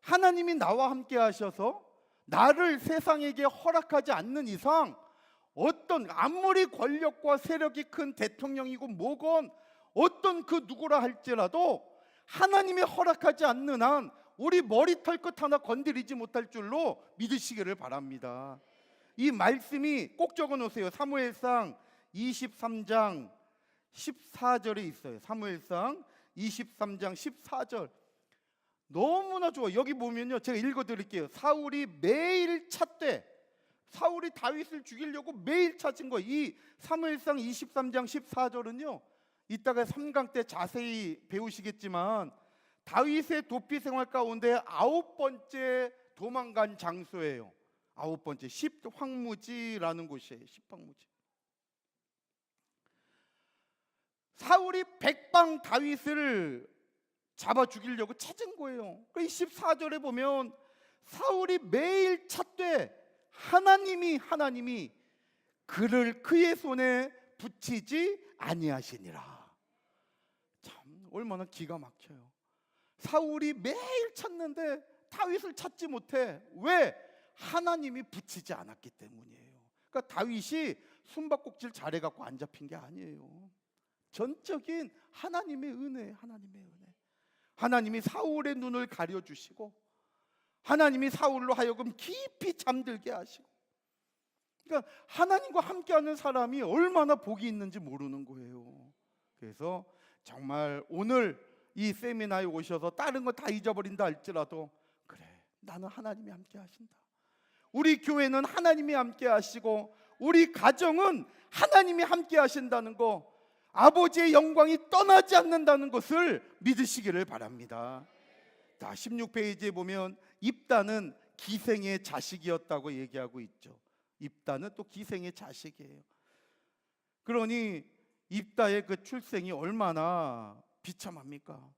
Speaker 2: 하나님이 나와 함께 하셔서 나를 세상에게 허락하지 않는 이상 아무리 권력과 세력이 큰 대통령이고 뭐건 어떤 그 누구라 할지라도 하나님이 허락하지 않는 한 우리 머리털 끝 하나 건드리지 못할 줄로 믿으시기를 바랍니다. 이 말씀이 꼭 적어 놓으세요. 사무엘상 23장 14절에 있어요. 사무엘상 23장 14절. 너무나 좋아요. 여기 보면요, 제가 읽어드릴게요. 사울이 매일 찾되, 사울이 다윗을 죽이려고 매일 찾은 거. 이 사무엘상 23장 14절은요 이따가 3강 때 자세히 배우시겠지만 다윗의 도피 생활 가운데 9번째 도망간 장소예요. 9번째 십황무지라는 곳이에요. 십황무지. 사울이 백방 다윗을 잡아 죽이려고 찾은 거예요. 그 14절에 보면 사울이 매일 찾되 하나님이 그를 그의 손에 붙이지 아니하시니라. 참 얼마나 기가 막혀요. 사울이 매일 찾는데 다윗을 찾지 못해. 왜? 하나님이 붙이지 않았기 때문이에요. 그러니까 다윗이 숨바꼭질 잘해갖고 안 잡힌 게 아니에요. 전적인 하나님의 은혜, 하나님의 은혜. 하나님이 사울의 눈을 가려주시고 하나님이 사울로 하여금 깊이 잠들게 하시고, 그러니까 하나님과 함께하는 사람이 얼마나 복이 있는지 모르는 거예요. 그래서 정말 오늘 이 세미나에 오셔서 다른 거 다 잊어버린다 할지라도 그래, 나는 하나님이 함께 하신다. 우리 교회는 하나님이 함께 하시고 우리 가정은 하나님이 함께 하신다는 거, 아버지의 영광이 떠나지 않는다는 것을 믿으시기를 바랍니다. 자, 16페이지에 보면 입다는 기생의 자식이었다고 얘기하고 있죠. 입다는 또 기생의 자식이에요. 그러니 입다의 그 출생이 얼마나 비참합니까?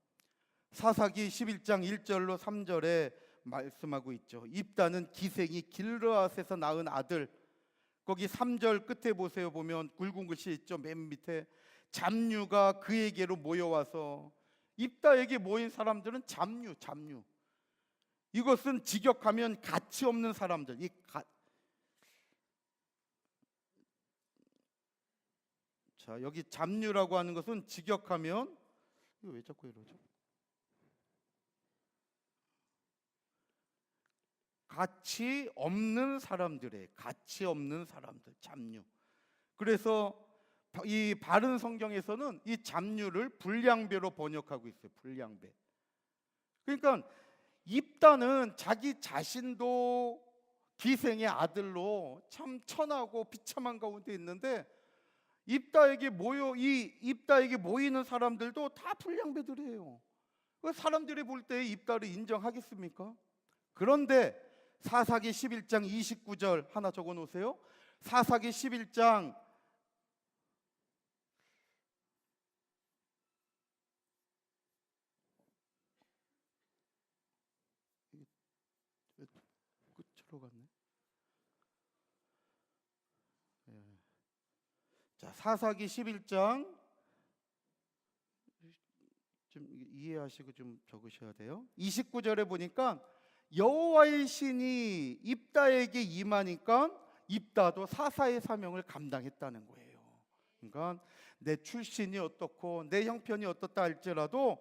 Speaker 2: 사사기 11장 1절로 3절에 말씀하고 있죠. 입다는 기생이 길르앗에서 낳은 아들. 거기 3절 끝에 보세요. 보면 굵은 글씨 있죠. 맨 밑에 잡류가 그에게로 모여와서, 입다에게 모인 사람들은 잡류. 이것은 직역하면 가치 없는 사람들. 자, 여기 잡류라고 하는 것은 직역하면, 이거 왜 자꾸 이러죠? 가치 없는 사람들의, 가치 없는 사람들, 잡류. 그래서 이 바른 성경에서는 이 잡류를 불량배로 번역하고 있어요. 불량배. 그러니까 입다는 자기 자신도 기생의 아들로 참 천하고 비참한 가운데 있는데, 입다에게 모이는 사람들도 다 불량배들이에요. 사람들이 볼 때 입다를 인정하겠습니까? 그런데 사사기 11장 29절 하나 적어 놓으세요. 사사기 11장 끝으로 갔네. 자, 사사기 11장 좀 이해하시고 좀 적으셔야 돼요. 29절에 보니까 여호와의 신이 입다에게 임하니까 입다도 사사의 사명을 감당했다는 거예요. 그러니까 내 출신이 어떻고 내 형편이 어떻다 할지라도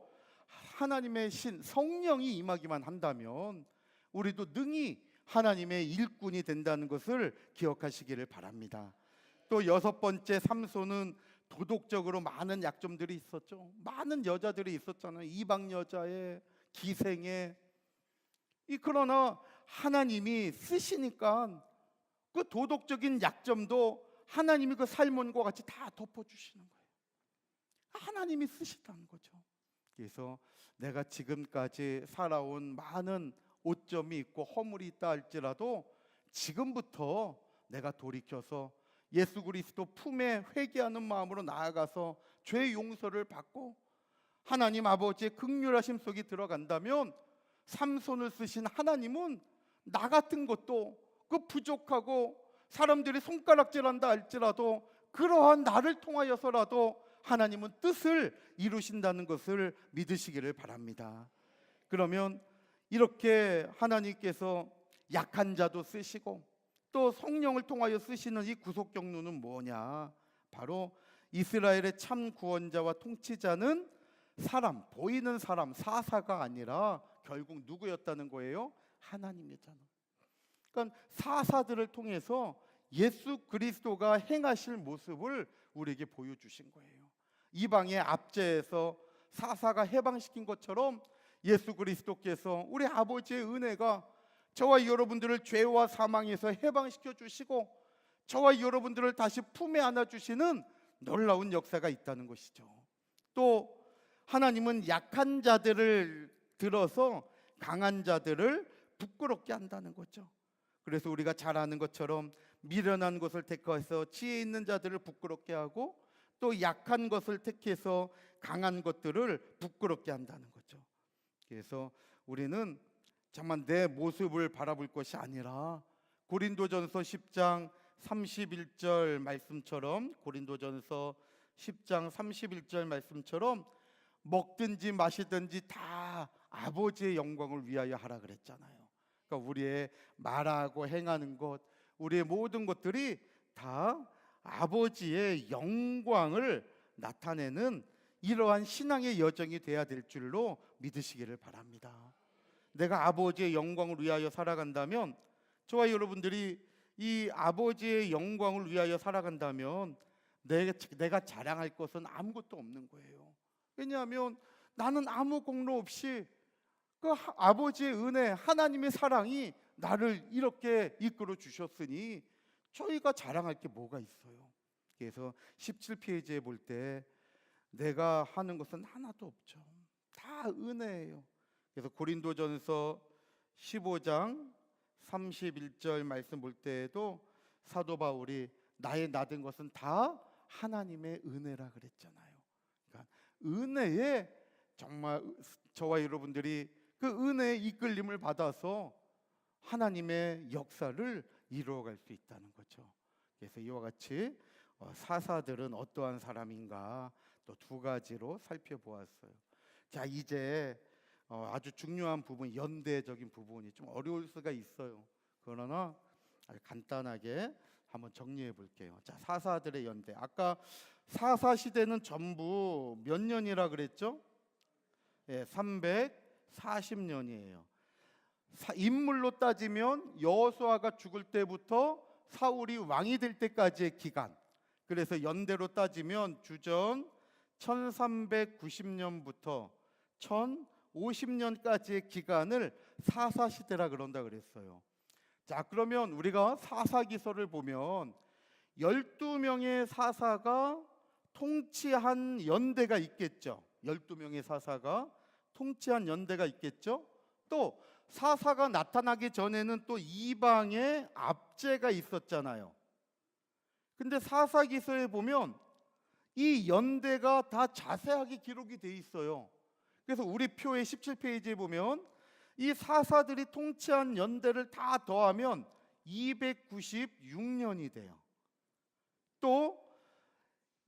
Speaker 2: 하나님의 신 성령이 임하기만 한다면 우리도 능히 하나님의 일꾼이 된다는 것을 기억하시기를 바랍니다. 또 여섯 번째, 삼손은 도덕적으로 많은 약점들이 있었죠. 많은 여자들이 있었잖아요. 이방 여자에, 기생에. 그러나 하나님이 쓰시니까 그 도덕적인 약점도 하나님이 그 살몬과 같이 다 덮어주시는 거예요. 하나님이 쓰시다는 거죠. 그래서 내가 지금까지 살아온 많은 오점이 있고 허물이 있다 할지라도 지금부터 내가 돌이켜서 예수 그리스도 품에 회개하는 마음으로 나아가서 죄 용서를 받고 하나님 아버지의 긍휼하심 속에 들어간다면, 삼손을 쓰신 하나님은 나 같은 것도 그 부족하고 사람들이 손가락질한다 할지라도 그러한 나를 통하여서라도 하나님은 뜻을 이루신다는 것을 믿으시기를 바랍니다. 그러면 이렇게 하나님께서 약한 자도 쓰시고 또 성령을 통하여 쓰시는 이 구속 경륜은 뭐냐? 바로 이스라엘의 참 구원자와 통치자는 사람, 보이는 사람, 사사가 아니라 결국 누구였다는 거예요? 하나님이잖아. 그러니까 사사들을 통해서 예수 그리스도가 행하실 모습을 우리에게 보여주신 거예요. 이방의 압제에서 사사가 해방시킨 것처럼 예수 그리스도께서 우리 아버지의 은혜가 저와 여러분들을 죄와 사망에서 해방시켜 주시고 저와 여러분들을 다시 품에 안아주시는 놀라운 역사가 있다는 것이죠. 또 하나님은 약한 자들을 들어서 강한 자들을 부끄럽게 한다는 거죠. 그래서 우리가 잘 아는 것처럼 미련한 것을 택해서 지혜 있는 자들을 부끄럽게 하고, 또 약한 것을 택해서 강한 것들을 부끄럽게 한다는 거죠. 그래서 우리는 정말 내 모습을 바라볼 것이 아니라 고린도전서 10장 31절 말씀처럼, 고린도전서 10장 31절 말씀처럼 먹든지 마시든지 다 아버지의 영광을 위하여 하라 그랬잖아요. 그러니까 우리의 말하고 행하는 것, 우리의 모든 것들이 다 아버지의 영광을 나타내는 이러한 신앙의 여정이 돼야 될 줄로 믿으시기를 바랍니다. 내가 아버지의 영광을 위하여 살아간다면, 저와 여러분들이 이 아버지의 영광을 위하여 살아간다면 내가 자랑할 것은 아무것도 없는 거예요. 왜냐하면 나는 아무 공로 없이 그 아버지의 은혜, 하나님의 사랑이 나를 이렇게 이끌어 주셨으니 저희가 자랑할 게 뭐가 있어요. 그래서 17페이지에 볼 때 내가 하는 것은 하나도 없죠. 다 은혜예요. 그래서 고린도전서 15장 31절 말씀 볼 때에도 사도 바울이 나의 나된 것은 다 하나님의 은혜라 그랬잖아요. 그러니까 은혜에 정말 저와 여러분들이 그 은혜의 이끌림을 받아서 하나님의 역사를 이루어갈 수 있다는 거죠. 그래서 이와 같이 사사들은 어떠한 사람인가 또 두 가지로 살펴보았어요. 자, 이제 아주 중요한 부분, 연대적인 부분이 좀 어려울 수가 있어요. 그러나 아주 간단하게 한번 정리해 볼게요. 자, 사사들의 연대. 아까 사사 시대는 전부 몇 년이라 그랬죠? 예, 340년이에요. 인물로 따지면 여호수아가 죽을 때부터 사울이 왕이 될 때까지의 기간. 그래서 연대로 따지면 주전 1390년부터 1050년까지의 기간을 사사시대라 그런다 그랬어요. 자, 그러면 우리가 사사기서를 보면 12명의 사사가 통치한 연대가 있겠죠. 12명의 사사가 통치한 연대가 있겠죠. 또 사사가 나타나기 전에는 또 이방의 압제가 있었잖아요. 근데 사사기서에 보면 이 연대가 다 자세하게 기록이 돼 있어요. 그래서 우리 표의 17페이지에 보면 이 사사들이 통치한 연대를 다 더하면 296년이 돼요. 또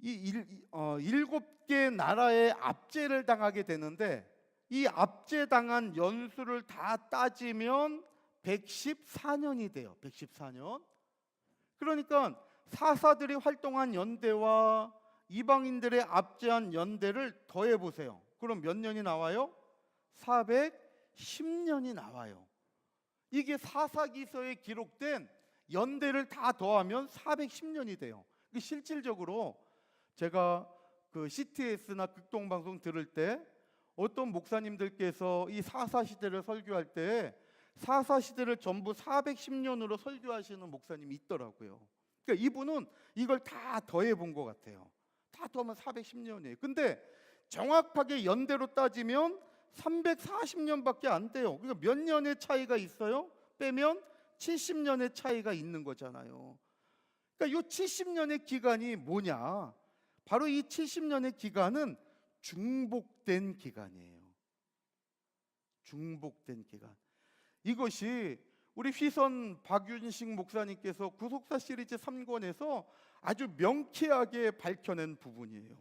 Speaker 2: 이 7개 나라의 압제를 당하게 되는데 이 압제당한 연수를 다 따지면 114년이 돼요. 114년. 그러니까 사사들이 활동한 연대와 이방인들의 압제한 연대를 더해 보세요. 그럼 몇 년이 나와요? 410년이 나와요. 이게 사사기서에 기록된 연대를 다 더하면 410년이 돼요. 실질적으로 제가 그 CTS나 극동방송 들을 때 어떤 목사님들께서 이 사사시대를 설교할 때 사사시대를 전부 410년으로 설교하시는 목사님이 있더라고요. 그러니까 이분은 이걸 다 더해 본 것 같아요. 다 더하면 410년이에요. 근데 정확하게 연대로 따지면 340년밖에 안 돼요. 그러니까 몇 년의 차이가 있어요? 빼면 70년의 차이가 있는 거잖아요. 그러니까 이 70년의 기간이 뭐냐? 바로 이 70년의 기간은 중복된 기간이에요. 중복된 기간. 이것이 우리 휘선 박윤식 목사님께서 구속사 시리즈 3권에서 아주 명쾌하게 밝혀낸 부분이에요.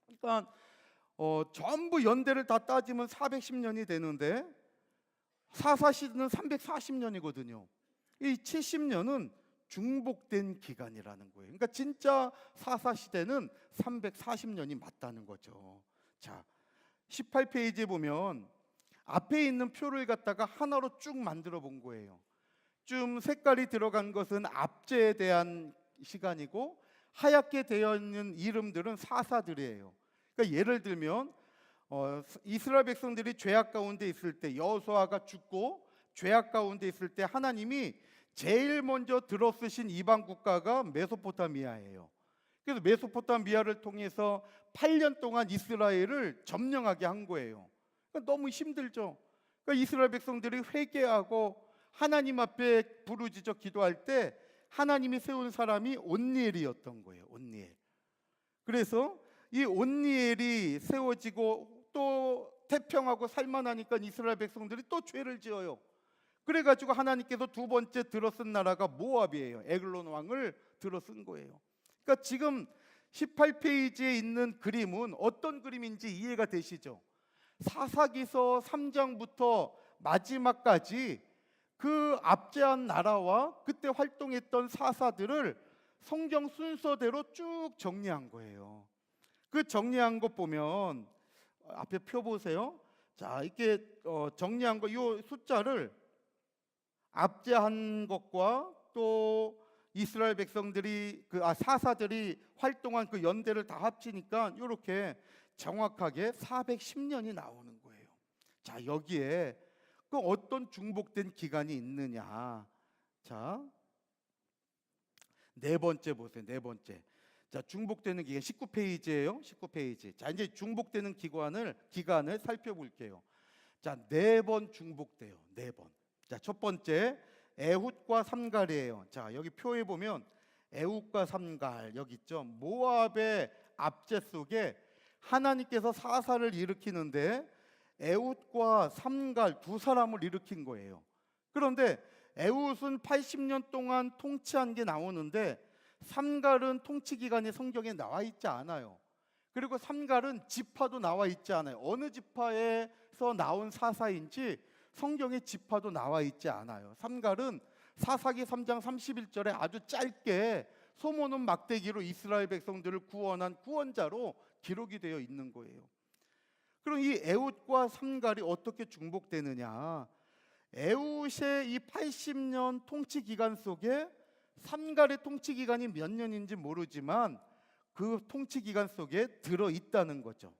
Speaker 2: 그러니까 전부 연대를 다 따지면 410년이 되는데 사사시대는 340년이거든요. 이 70년은 중복된 기간이라는 거예요. 그러니까 진짜 사사시대는 340년이 맞다는 거죠. 자, 18페이지에 보면 앞에 있는 표를 갖다가 하나로 쭉 만들어 본 거예요. 좀 색깔이 들어간 것은 압제에 대한 시간이고 하얗게 되어 있는 이름들은 사사들이에요. 그러니까 예를 들면 이스라엘 백성들이 죄악 가운데 있을 때 여호수아가 죽고 죄악 가운데 있을 때 하나님이 제일 먼저 들어쓰신 이방 국가가 메소포타미아예요. 그래서 메소포타미아를 통해서 8년 동안 이스라엘을 점령하게 한 거예요. 그러니까 너무 힘들죠. 그러니까 이스라엘 백성들이 회개하고 하나님 앞에 부르짖어 기도할 때 하나님이 세운 사람이 온니엘이었던 거예요. 온니엘. 그래서 이 온니엘이 세워지고 또 태평하고 살만하니까 이스라엘 백성들이 또 죄를 지어요. 그래가지고 하나님께서 두 번째 들어쓴 나라가 모압이에요. 에글론 왕을 들어쓴 거예요. 그러니까 지금 18페이지에 있는 그림은 어떤 그림인지 이해가 되시죠? 사사기서 3장부터 마지막까지 그 압제한 나라와 그때 활동했던 사사들을 성경 순서대로 쭉 정리한 거예요. 그 정리한 거 보면 앞에 표 보세요. 자, 이렇게 정리한 거, 이 숫자를 압제한 것과 또 이스라엘 백성들이 사사들이 활동한 그 연대를 다 합치니까 이렇게 정확하게 410년이 나오는 거예요. 자, 여기에 그 어떤 중복된 기간이 있느냐. 자, 네 번째 보세요. 네 번째. 자, 중복되는 기간 19페이지예요. 19페이지. 자, 이제 중복되는 기간을 살펴볼게요. 자, 네 번 중복돼요. 네 번. 자, 첫 번째 에훗과 삼갈이에요. 자, 여기 표에 보면 에훗과 삼갈 여기 있죠. 모압의 압제 속에 하나님께서 사사를 일으키는데 에훗과 삼갈 두 사람을 일으킨 거예요. 그런데 에훗은 80년 동안 통치한 게 나오는데 삼갈은 통치 기간이 성경에 나와 있지 않아요. 그리고 삼갈은 지파도 나와 있지 않아요. 어느 지파에서 나온 사사인지 성경에 지파도 나와 있지 않아요. 삼갈은 사사기 3장 31절에 아주 짧게 소모는 막대기로 이스라엘 백성들을 구원한 구원자로 기록이 되어 있는 거예요. 그럼 이 에훗과 삼갈이 어떻게 중복되느냐? 에훗의 이 80년 통치 기간 속에 삼갈의 통치 기간이 몇 년인지 모르지만 그 통치 기간 속에 들어 있다는 거죠.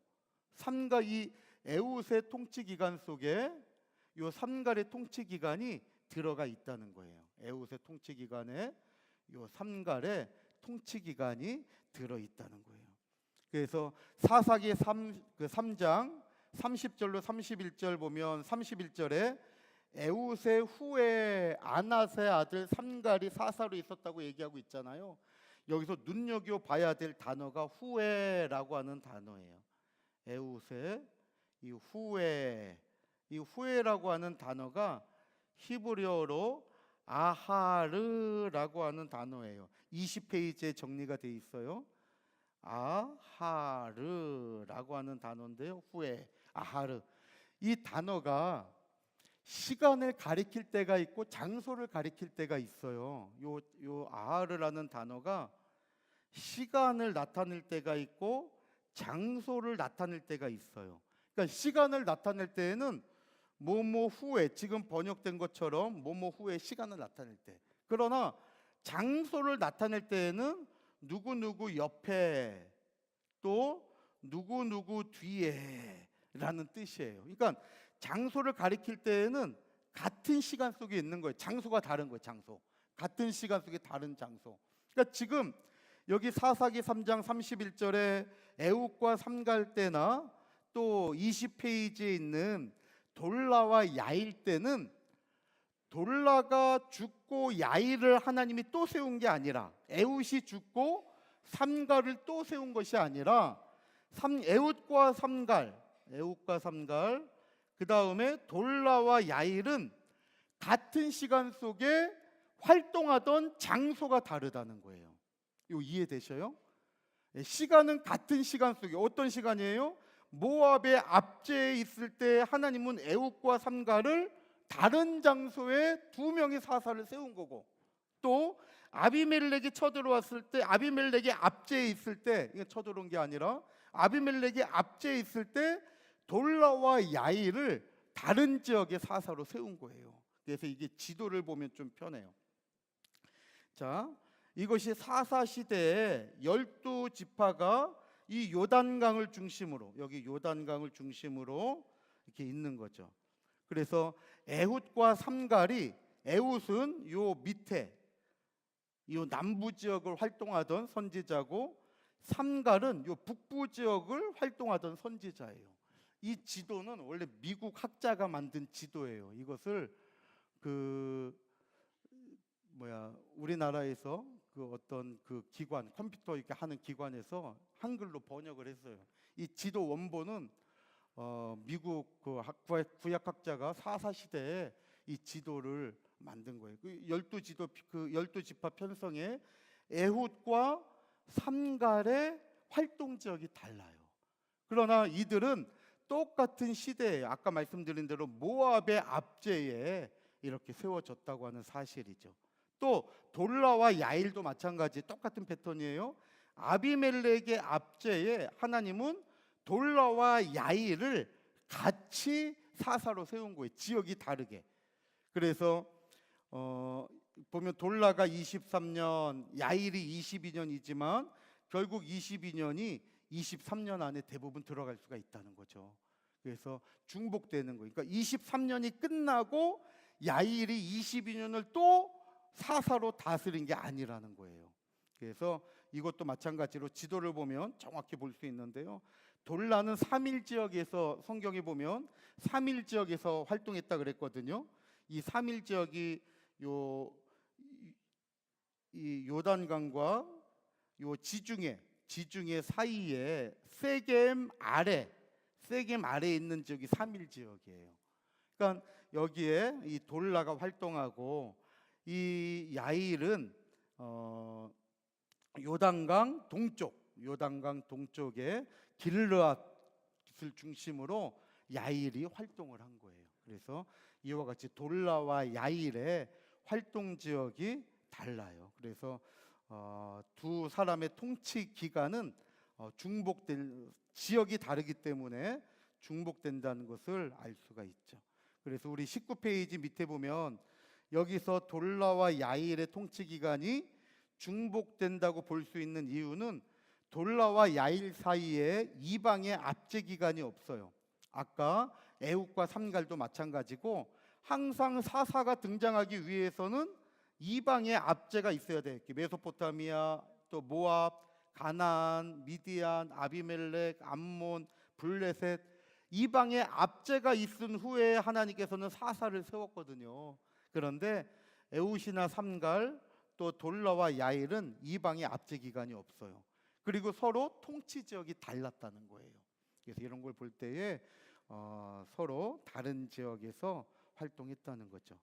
Speaker 2: 이 에훗의 통치 기간 속에 요 삼갈의 통치 기간이 들어가 있다는 거예요. 에훗의 통치 기간에 요 삼갈의 통치 기간이 들어 있다는 거예요. 그래서 사사기 3장 30절로 31절 보면 31절에 에훗의 후에 아낫의 아들 삼갈이 사사로 있었다고 얘기하고 있잖아요. 여기서 눈여겨봐야 될 단어가 후에라고 하는 단어예요. 에훗의 이 후에라고 하는 단어가 히브리어로 아하르라고 하는 단어예요. 20페이지에 정리가 돼 있어요. 아하르라고 하는 단어인데요. 후에, 아하르. 이 단어가 시간을 가리킬 때가 있고 장소를 가리킬 때가 있어요. 요 아하르라는 단어가 시간을 나타낼 때가 있고 장소를 나타낼 때가 있어요. 그러니까 시간을 나타낼 때에는 뭐뭐 후에, 지금 번역된 것처럼 뭐뭐 후에 시간을 나타낼 때. 그러나 장소를 나타낼 때에는 누구누구 옆에 또 누구누구 뒤에 라는 뜻이에요. 그러니까 장소를 가리킬 때에는 같은 시간 속에 있는 거예요. 장소가 다른 거예요. 장소. 같은 시간 속에 다른 장소. 그러니까 지금 여기 사사기 3장 31절에 에훗과 삼갈 때나 또 20페이지에 있는 돌라와 야일 때는 돌라가 죽고 야일을 하나님이 또 세운 게 아니라, 에훗이 죽고 삼갈을 또 세운 것이 아니라 에훗과 삼갈 그 다음에 돌라와 야일은 같은 시간 속에 활동하던 장소가 다르다는 거예요. 이거 이해되셔요? 시간은 같은 시간 속에, 어떤 시간이에요? 모압의 압제에 있을 때 하나님은 에훗과 삼갈을 다른 장소에 두 명의 사사를 세운 거고, 또 아비멜렉이 쳐들어왔을 때, 아비멜렉이 압제에 있을 때, 이게 쳐들어온 게 아니라 아비멜렉이 압제에 있을 때 돌라와 야일을 다른 지역의 사사로 세운 거예요. 그래서 이게 지도를 보면 좀 편해요. 자, 이것이 사사 시대에 12지파가 이 요단강을 중심으로, 여기 요단강을 중심으로 이렇게 있는 거죠. 그래서 에훗과 삼갈이, 에훗은 요 밑에 요 남부 지역을 활동하던 선지자고, 삼갈은 요 북부 지역을 활동하던 선지자예요. 이 지도는 원래 미국 학자가 만든 지도예요. 이것을 우리나라에서 그 어떤 그 기관, 컴퓨터 이렇게 하는 기관에서 한글로 번역을 했어요. 이 지도 원본은 미국 그 구약학자가 사사 시대에 이 지도를 만든 거예요. 그 열두 지파 편성에 에훗과 삼갈의 활동 지역이 달라요. 그러나 이들은 똑같은 시대에 아까 말씀드린 대로 모압의 압제에 이렇게 세워졌다고 하는 사실이죠. 또 돌라와 야일도 마찬가지 똑같은 패턴이에요. 아비멜렉의 압제에 하나님은 돌라와 야일을 같이 사사로 세운 거예요. 지역이 다르게. 그래서 보면 돌라가 23년, 야일이 22년이지만 결국 22년이 23년 안에 대부분 들어갈 수가 있다는 거죠. 그래서 중복되는 거예요. 그러니까 23년이 끝나고 야일이 22년을 또 사사로 다스린 게 아니라는 거예요. 그래서 이것도 마찬가지로 지도를 보면 정확히 볼 수 있는데요. 돌라는 3일 지역에서 성경에 보면 3일 지역에서 활동했다 그랬거든요. 이 3일 지역이 이 요단강과 요 지중해 사이에 세겜 아래에 있는 지역이 3일 지역이에요. 그러니까 여기에 이 돌라가 활동하고 이 야일은 요단강 동쪽에 길르앗을 중심으로 야일이 활동을 한 거예요. 그래서 이와 같이 돌라와 야일의 활동 지역이 달라요. 그래서 두 사람의 통치 기간은 중복된 지역이 다르기 때문에 중복된다는 것을 알 수가 있죠. 그래서 우리 19페이지 밑에 보면 여기서 돌라와 야일의 통치 기간이 중복된다고 볼 수 있는 이유는 돌라와 야일 사이에 이방의 압제 기간이 없어요. 아까 에훗과 삼갈도 마찬가지고 항상 사사가 등장하기 위해서는 이방의 압제가 있어야 돼요. 메소포타미아, 또 모압, 가나안, 미디안, 아비멜렉, 암몬, 블레셋 이방의 압제가 있은 후에 하나님께서는 사사를 세웠거든요. 그런데 에훗이나 삼갈 또 돌라와 야일은 이방의 압제 기간이 없어요. 그리고 서로 통치 지역이 달랐다는 거예요. 그래서 이런 걸 볼 때에 서로 다른 지역에서 활동했다는 거죠.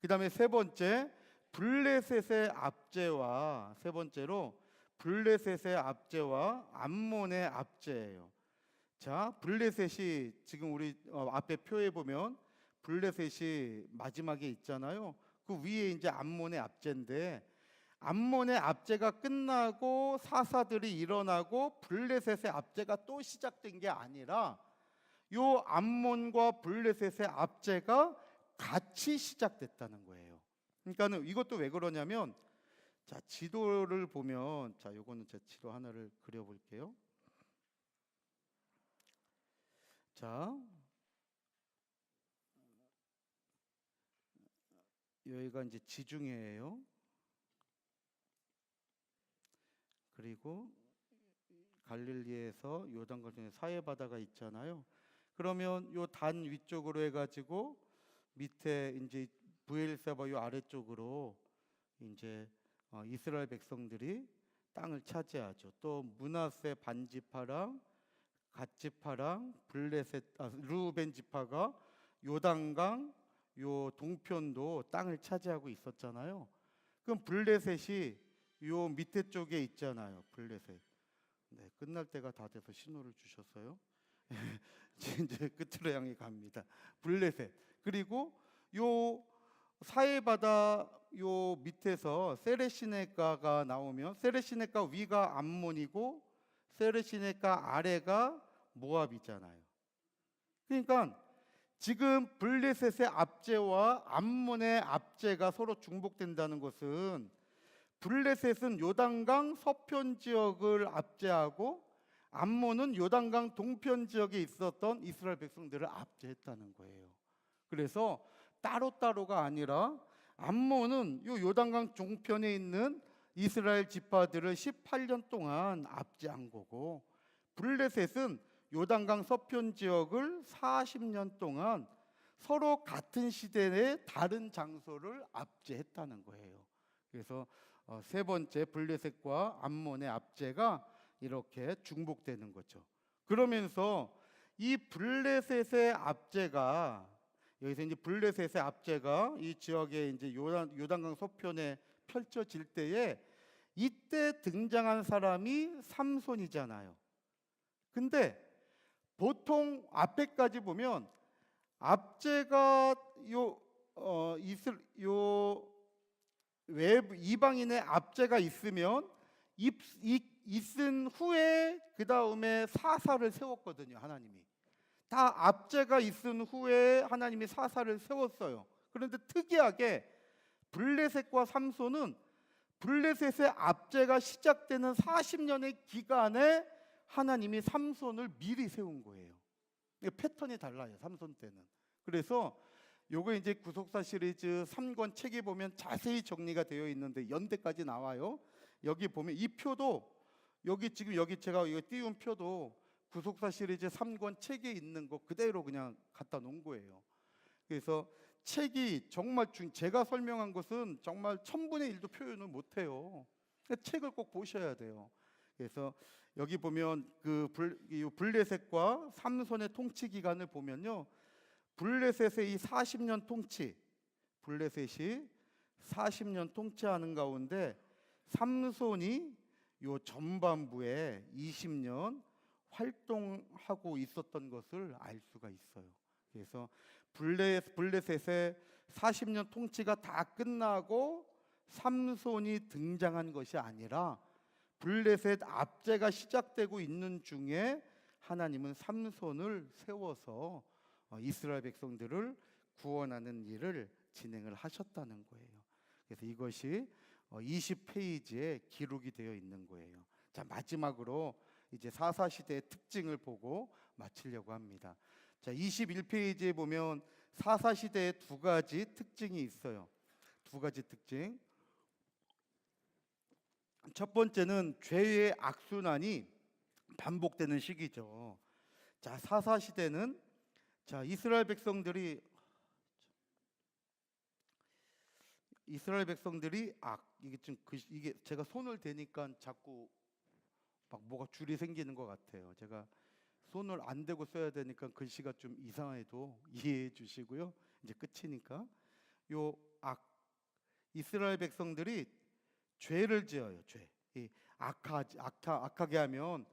Speaker 2: 그 다음에 세 번째로 블레셋의 압제와 암몬의 압제예요. 자, 블레셋이 지금 우리 앞에 표에 보면 블레셋이 마지막에 있잖아요. 그 위에 이제 암몬의 압제인데 암몬의 압제가 끝나고 사사들이 일어나고 블레셋의 압제가 또 시작된 게 아니라 요 암몬과 블레셋의 압제가 같이 시작됐다는 거예요. 그러니까는 이것도 왜 그러냐면 자, 지도를 보면 자, 요거는 제 지도 하나를 그려 볼게요. 자, 여기가 이제 지중해예요. 그리고 갈릴리에서 요단강 중에 사해 바다가 있잖아요. 그러면 요 단 위쪽으로 해가지고 밑에 이제 브엘세바 요 아래쪽으로 이제 이스라엘 백성들이 땅을 차지하죠. 또 므낫세 반지파랑 갓지파랑 르우벤 지파가 요단강 요 동편도 땅을 차지하고 있었잖아요. 그럼 블레셋이 요 밑에 쪽에 있잖아요. 블레셋. 네, 끝날 때가 다 돼서 신호를 주셨어요. 이제 끝으로 향해 갑니다. 블레셋. 그리고 요 사해바다 요 밑에서 세레시네가가 나오면 세레시네가 위가 암몬이고 세레시네가 아래가 모압이잖아요. 그러니까 지금 블레셋의 압제와 암몬의 압제가 서로 중복된다는 것은 블레셋은 요단강 서편 지역을 압제하고 암몬은 요단강 동편 지역에 있었던 이스라엘 백성들을 압제했다는 거예요. 그래서 따로따로가 아니라 암몬은 요 요단강 종편에 있는 이스라엘 지파들을 18년 동안 압제한 거고 블레셋은 요단강 서편 지역을 40년 동안 서로 같은 시대의 다른 장소를 압제했다는 거예요. 그래서 세 번째 블레셋과 암몬의 압제가 이렇게 중복되는 거죠. 그러면서 이 블레셋의 압제가, 여기서 이제 블레셋의 압제가 이 지역에 이제 요단강 서편에 펼쳐질 때에 이때 등장한 사람이 삼손이잖아요. 근데 보통 앞에까지 보면 압제가 외부 이방인의 압제가 있으면 있은 후에 그 다음에 사사를 세웠거든요. 하나님이 다 압제가 있은 후에 하나님이 사사를 세웠어요. 그런데 특이하게 블레셋과 삼손은 블레셋의 압제가 시작되는 40년의 기간에 하나님이 삼손을 미리 세운 거예요. 패턴이 달라요, 삼손 때는. 그래서 요거 이제 구속사 시리즈 3권 책에 보면 자세히 정리가 되어 있는데 연대까지 나와요. 여기 보면 이 표도 여기 제가 이거 띄운 표도 구속사 시리즈 3권 책에 있는 거 그대로 그냥 갖다 놓은 거예요. 그래서 책이 정말 제가 설명한 것은 정말 1000분의 1도 표현을 못 해요. 책을 꼭 보셔야 돼요. 그래서 여기 보면 그 블레셋과 삼손의 통치 기간을 보면요. 블레셋의 이 40년 통치, 블레셋이 40년 통치하는 가운데 삼손이 요 전반부에 20년 활동하고 있었던 것을 알 수가 있어요. 그래서 블레셋의 40년 통치가 다 끝나고 삼손이 등장한 것이 아니라 블레셋 압제가 시작되고 있는 중에 하나님은 삼손을 세워서 이스라엘 백성들을 구원하는 일을 진행을 하셨다는 거예요. 그래서 이것이 20페이지에 기록이 되어 있는 거예요. 자, 마지막으로 이제 사사시대의 특징을 보고 마치려고 합니다. 자, 21페이지에 보면 사사시대의 두 가지 특징이 있어요. 두 가지 특징. 첫 번째는 죄의 악순환이 반복되는 시기죠. 자, 사사시대는 이스라엘 백성들이 이게 제가 손을 대니까 자꾸 막 뭐가 줄이 생기는 것 같아요. 제가 손을 안 대고 써야 되니까 글씨가 좀 이상해도 이해해 주시고요. 이제 끝이니까 이스라엘 백성들이 죄를 지어요. 악하게 하면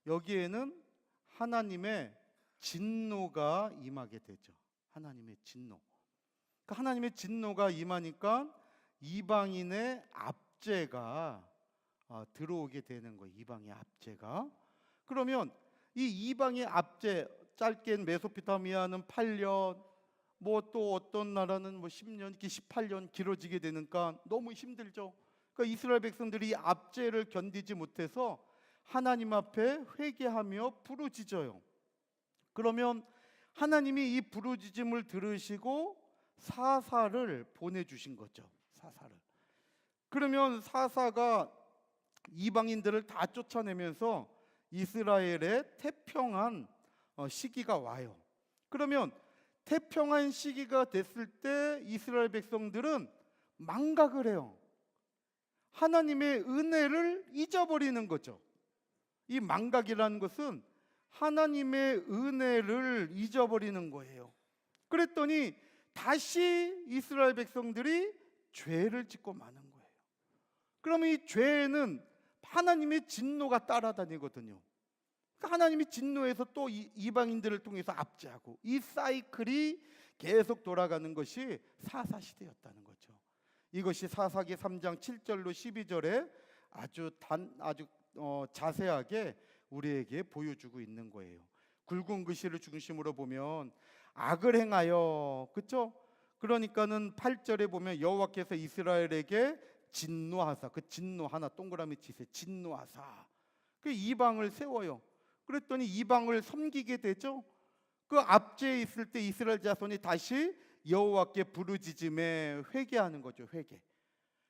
Speaker 2: 여기에는 하나님의 진노가 임하게 되죠. 하나님의 진노. 그러니까 하나님의 진노가 임하니까 이방인의 압제가 들어오게 되는 거예요. 이방의 압제가. 그러면 이 이방의 압제, 짧게는 메소포타미아는 8년, 뭐 또 어떤 나라는 뭐 10년, 이렇게 18년 길어지게 되니까 너무 힘들죠. 그러니까 이스라엘 백성들이 이 압제를 견디지 못해서 하나님 앞에 회개하며 부르짖어요. 그러면 하나님이 이 부르짖음을 들으시고 사사를 보내주신 거죠. 사사를. 그러면 사사가 이방인들을 다 쫓아내면서 이스라엘의 태평한 시기가 와요. 그러면 태평한 시기가 됐을 때 이스라엘 백성들은 망각을 해요. 하나님의 은혜를 잊어버리는 거죠. 이 망각이라는 것은 하나님의 은혜를 잊어버리는 거예요. 그랬더니 다시 이스라엘 백성들이 죄를 짓고 마는 거예요. 그러면 이 죄에는 하나님의 진노가 따라다니거든요. 그러니까 하나님이 진노해서 또 이방인들을 통해서 압제하고 이 사이클이 계속 돌아가는 것이 사사시대였다는 거죠. 이것이 사사기 3장 7절로 12절에 아주 자세하게 우리에게 보여주고 있는 거예요. 굵은 글씨를 중심으로 보면 악을 행하여, 그렇죠? 그러니까는 8절에 보면 여호와께서 이스라엘에게 진노하사, 그 진노 하나 동그라미 치세요. 진노하사. 그 이방을 세워요. 그랬더니 이방을 섬기게 되죠. 그 압제에 있을 때 이스라엘 자손이 다시 여호와께 부르짖음에 회개하는 거죠. 회개.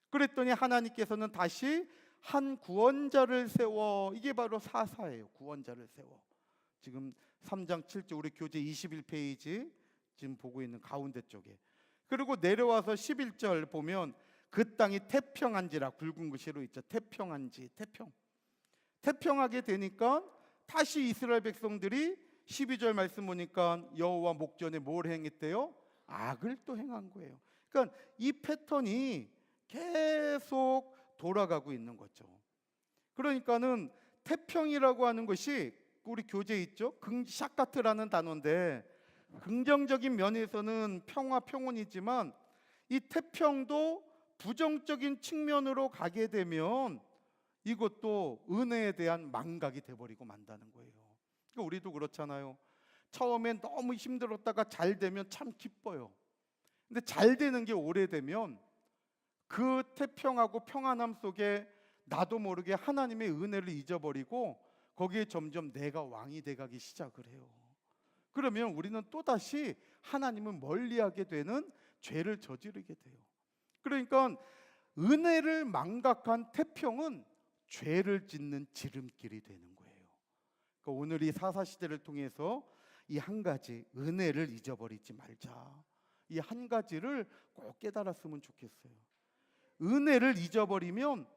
Speaker 2: 그랬더니 하나님께서는 다시 한 구원자를 세워, 이게 바로 사사예요. 구원자를 세워. 지금 3장 7절 우리 교재 21페이지 지금 보고 있는 가운데 쪽에. 그리고 내려와서 11절 보면 그 땅이 태평한지라, 굵은 글씨로 있죠. 태평한지, 태평하게 되니까 다시 이스라엘 백성들이 12절 말씀 보니까 여호와 목전에 뭘 행했대요? 악을 또 행한 거예요. 그러니까 이 패턴이 계속 돌아가고 있는 거죠. 그러니까는 태평이라고 하는 것이 우리 교재에 있죠. 샤카트라는 단어인데 긍정적인 면에서는 평화, 평온이지만 이 태평도 부정적인 측면으로 가게 되면 이것도 은혜에 대한 망각이 돼버리고 만다는 거예요. 그러니까 우리도 그렇잖아요. 처음엔 너무 힘들었다가 잘 되면 참 기뻐요. 근데 잘 되는 게 오래되면 그 태평하고 평안함 속에 나도 모르게 하나님의 은혜를 잊어버리고 거기에 점점 내가 왕이 돼가기 시작을 해요. 그러면 우리는 또다시 하나님을 멀리하게 되는 죄를 저지르게 돼요. 그러니까 은혜를 망각한 태평은 죄를 짓는 지름길이 되는 거예요. 그러니까 오늘 이 사사시대를 통해서 이 한 가지, 은혜를 잊어버리지 말자, 이 한 가지를 꼭 깨달았으면 좋겠어요. 은혜를 잊어버리면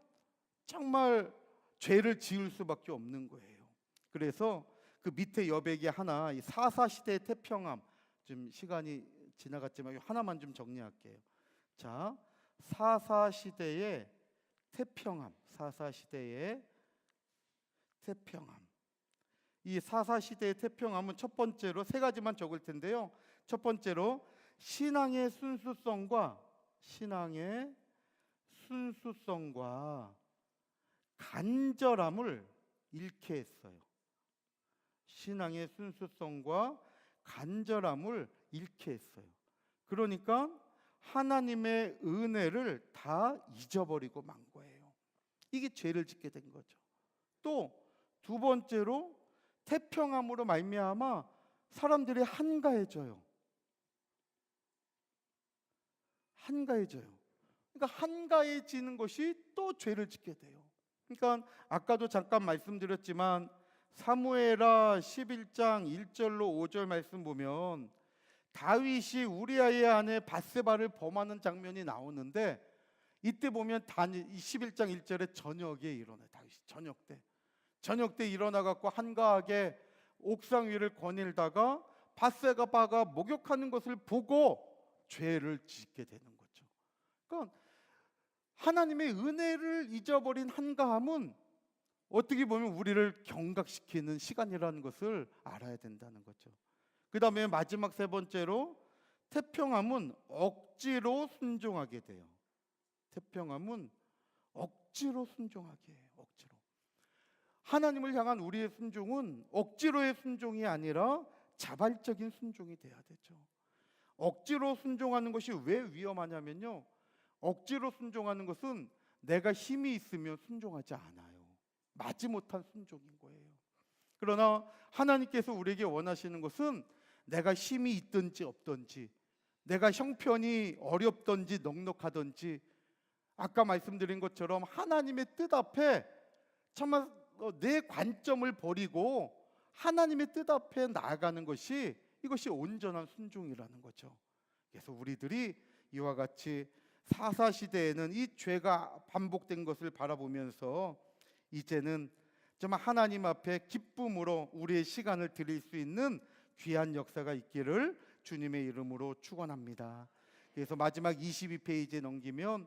Speaker 2: 정말 죄를 지을 수밖에 없는 거예요. 그래서 그 밑에 여백이 하나, 이 사사시대의 태평함, 좀 시간이 지나갔지만 하나만 좀 정리할게요. 자, 사사시대의 태평함, 사사시대의 태평함. 이 사사시대의 태평함은 첫 번째로 세 가지만 적을 텐데요. 첫 번째로 신앙의 순수성과 간절함을 잃게 했어요. 신앙의 순수성과 간절함을 잃게 했어요. 그러니까 하나님의 은혜를 다 잊어버리고 만 거예요. 이게 죄를 짓게 된 거죠. 또 두 번째로 태평함으로 말미암아 사람들이 한가해져요. 그러니까 한가해지는 것이 또 죄를 짓게 돼요. 그러니까 아까도 잠깐 말씀드렸지만 사무엘하 11장 1절로 5절 말씀 보면 다윗이 우리아의 아내 밧세바를 범하는 장면이 나오는데, 이때 보면 11장 1절에 저녁에 일어나요. 다윗이 저녁 때 일어나 갖고 한가하게 옥상 위를 거닐다가 밧세바가 목욕하는 것을 보고 죄를 짓게 되는 거죠. 그러니까 하나님의 은혜를 잊어버린 한가함은 어떻게 보면 우리를 경각시키는 시간이라는 것을 알아야 된다는 거죠. 그 다음에 마지막 세 번째로 태평함은 억지로 순종하게 돼요. 태평함은 억지로 순종하게 해요. 억지로. 하나님을 향한 우리의 순종은 억지로의 순종이 아니라 자발적인 순종이 돼야 되죠. 억지로 순종하는 것이 왜 위험하냐면요, 억지로 순종하는 것은 내가 힘이 있으면 순종하지 않아요. 마지못한 순종인 거예요. 그러나 하나님께서 우리에게 원하시는 것은 내가 힘이 있든지 없든지, 내가 형편이 어렵든지 넉넉하든지, 아까 말씀드린 것처럼 하나님의 뜻 앞에 정말 내 관점을 버리고 하나님의 뜻 앞에 나아가는 것이, 이것이 온전한 순종이라는 거죠. 그래서 우리들이 이와 같이 사사시대에는 이 죄가 반복된 것을 바라보면서 이제는 정말 하나님 앞에 기쁨으로 우리의 시간을 드릴 수 있는 귀한 역사가 있기를 주님의 이름으로 축원합니다. 그래서 마지막 22페이지에 넘기면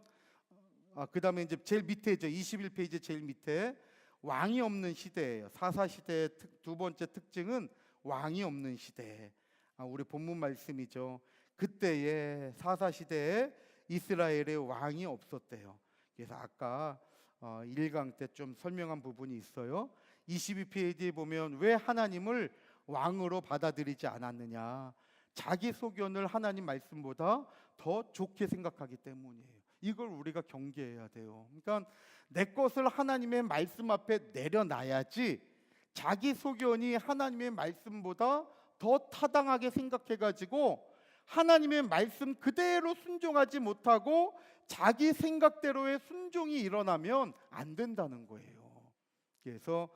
Speaker 2: 그 다음에 이제 제일 밑에죠. 21페이지 제일 밑에 왕이 없는 시대예요. 사사시대의 두 번째 특징은 왕이 없는 시대. 우리 본문 말씀이죠. 그때의 사사시대에 이스라엘에 왕이 없었대요. 그래서 아까 1강 때 좀 설명한 부분이 있어요. 22페이지에 보면 왜 하나님을 왕으로 받아들이지 않았느냐, 자기 소견을 하나님 말씀보다 더 좋게 생각하기 때문이에요. 이걸 우리가 경계해야 돼요. 그러니까 내 것을 하나님의 말씀 앞에 내려놔야지, 자기 소견이 하나님의 말씀보다 더 타당하게 생각해가지고 하나님의 말씀 그대로 순종하지 못하고 자기 생각대로의 순종이 일어나면 안 된다는 거예요. 그래서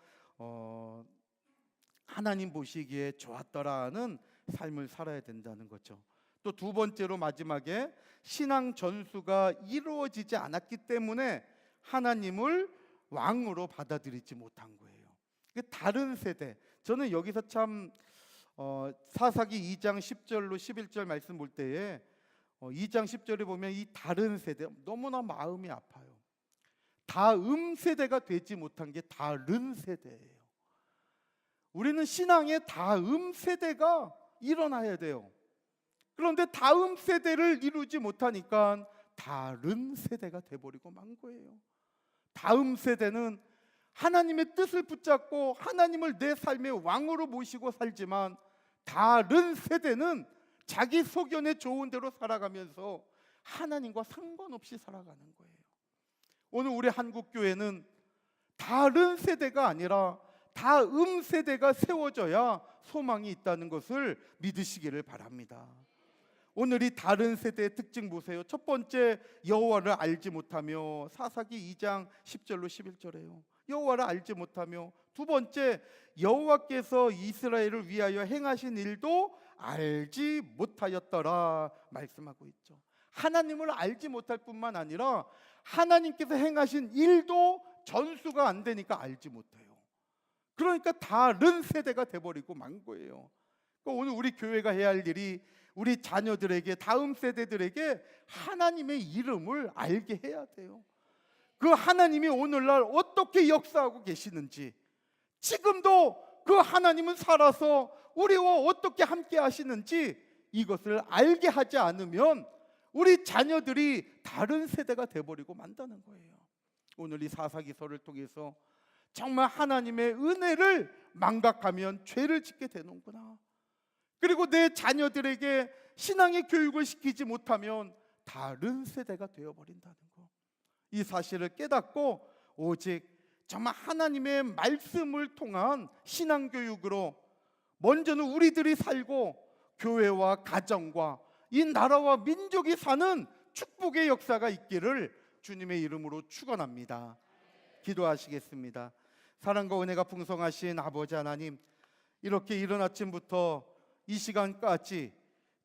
Speaker 2: 하나님 보시기에 좋았더라는 삶을 살아야 된다는 거죠. 또 두 번째로 마지막에 신앙 전수가 이루어지지 않았기 때문에 하나님을 왕으로 받아들이지 못한 거예요. 다른 세대. 저는 여기서 참 사사기 2장 10절로 11절 말씀 볼 때에 2장 10절에 보면 이 다른 세대 너무나 마음이 아파요. 다음 세대가 되지 못한 게 다른 세대예요. 우리는 신앙의 다음 세대가 일어나야 돼요. 그런데 다음 세대를 이루지 못하니까 다른 세대가 돼버리고 만 거예요. 다음 세대는 하나님의 뜻을 붙잡고 하나님을 내 삶의 왕으로 모시고 살지만, 다른 세대는 자기 소견에 좋은 대로 살아가면서 하나님과 상관없이 살아가는 거예요. 오늘 우리 한국교회는 다른 세대가 아니라 다음 세대가 세워져야 소망이 있다는 것을 믿으시기를 바랍니다. 오늘 이 다른 세대의 특징 보세요. 첫 번째, 여호와를 알지 못하며. 사사기 2장 10절로 11절이에요. 여호와를 알지 못하며. 두 번째, 여호와께서 이스라엘을 위하여 행하신 일도 알지 못하였더라 말씀하고 있죠. 하나님을 알지 못할 뿐만 아니라 하나님께서 행하신 일도 전수가 안 되니까 알지 못해요. 그러니까 다른 세대가 돼버리고 만 거예요. 그러니까 오늘 우리 교회가 해야 할 일이 우리 자녀들에게, 다음 세대들에게 하나님의 이름을 알게 해야 돼요. 그 하나님이 오늘날 어떻게 역사하고 계시는지, 지금도 그 하나님은 살아서 우리와 어떻게 함께 하시는지 이것을 알게 하지 않으면 우리 자녀들이 다른 세대가 돼버리고 만다는 거예요. 오늘 이 사사기서를 통해서 정말 하나님의 은혜를 망각하면 죄를 짓게 되는구나, 그리고 내 자녀들에게 신앙의 교육을 시키지 못하면 다른 세대가 되어버린다는 거, 이 사실을 깨닫고 오직 정말 하나님의 말씀을 통한 신앙교육으로 먼저는 우리들이 살고 교회와 가정과 이 나라와 민족이 사는 축복의 역사가 있기를 주님의 이름으로 축원합니다. 기도하시겠습니다. 사랑과 은혜가 풍성하신 아버지 하나님, 이렇게 이른 아침부터 이 시간까지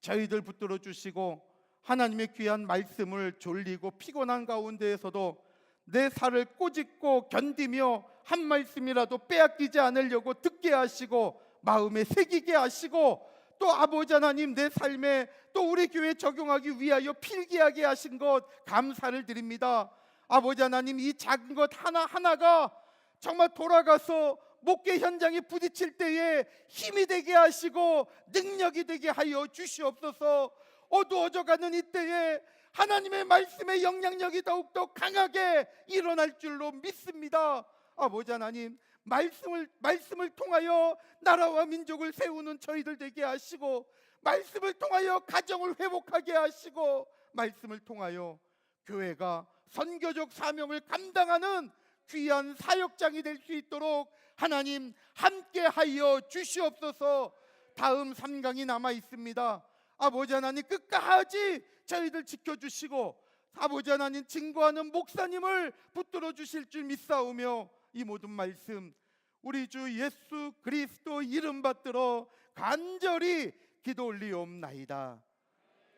Speaker 2: 저희들 붙들어 주시고 하나님의 귀한 말씀을 졸리고 피곤한 가운데에서도 내 살을 꼬집고 견디며 한 말씀이라도 빼앗기지 않으려고 듣게 하시고 마음에 새기게 하시고, 또 아버지 하나님, 내 삶에 또 우리 교회에 적용하기 위하여 필기하게 하신 것 감사를 드립니다. 아버지 하나님, 이 작은 것 하나하나가 정말 돌아가서 목회 현장에 부딪힐 때에 힘이 되게 하시고 능력이 되게 하여 주시옵소서. 어두워져가는 이때에 하나님의 말씀의 영향력이 더욱더 강하게 일어날 줄로 믿습니다. 아버지 하나님, 말씀을 통하여 나라와 민족을 세우는 저희들 되게 하시고, 말씀을 통하여 가정을 회복하게 하시고, 말씀을 통하여 교회가 선교적 사명을 감당하는 귀한 사역장이 될 수 있도록 하나님 함께하여 주시옵소서. 다음 3강이 남아 있습니다. 아버지 하나님, 끝까지 저희들 지켜주시고 아버지 하나님, 증거하는 목사님을 붙들어 주실 줄 믿사오며 이 모든 말씀 우리 주 예수 그리스도 이름 받들어 간절히 기도 올리옵나이다.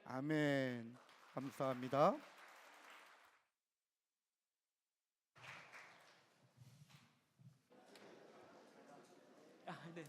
Speaker 2: 아멘. 감사합니다.
Speaker 3: 네.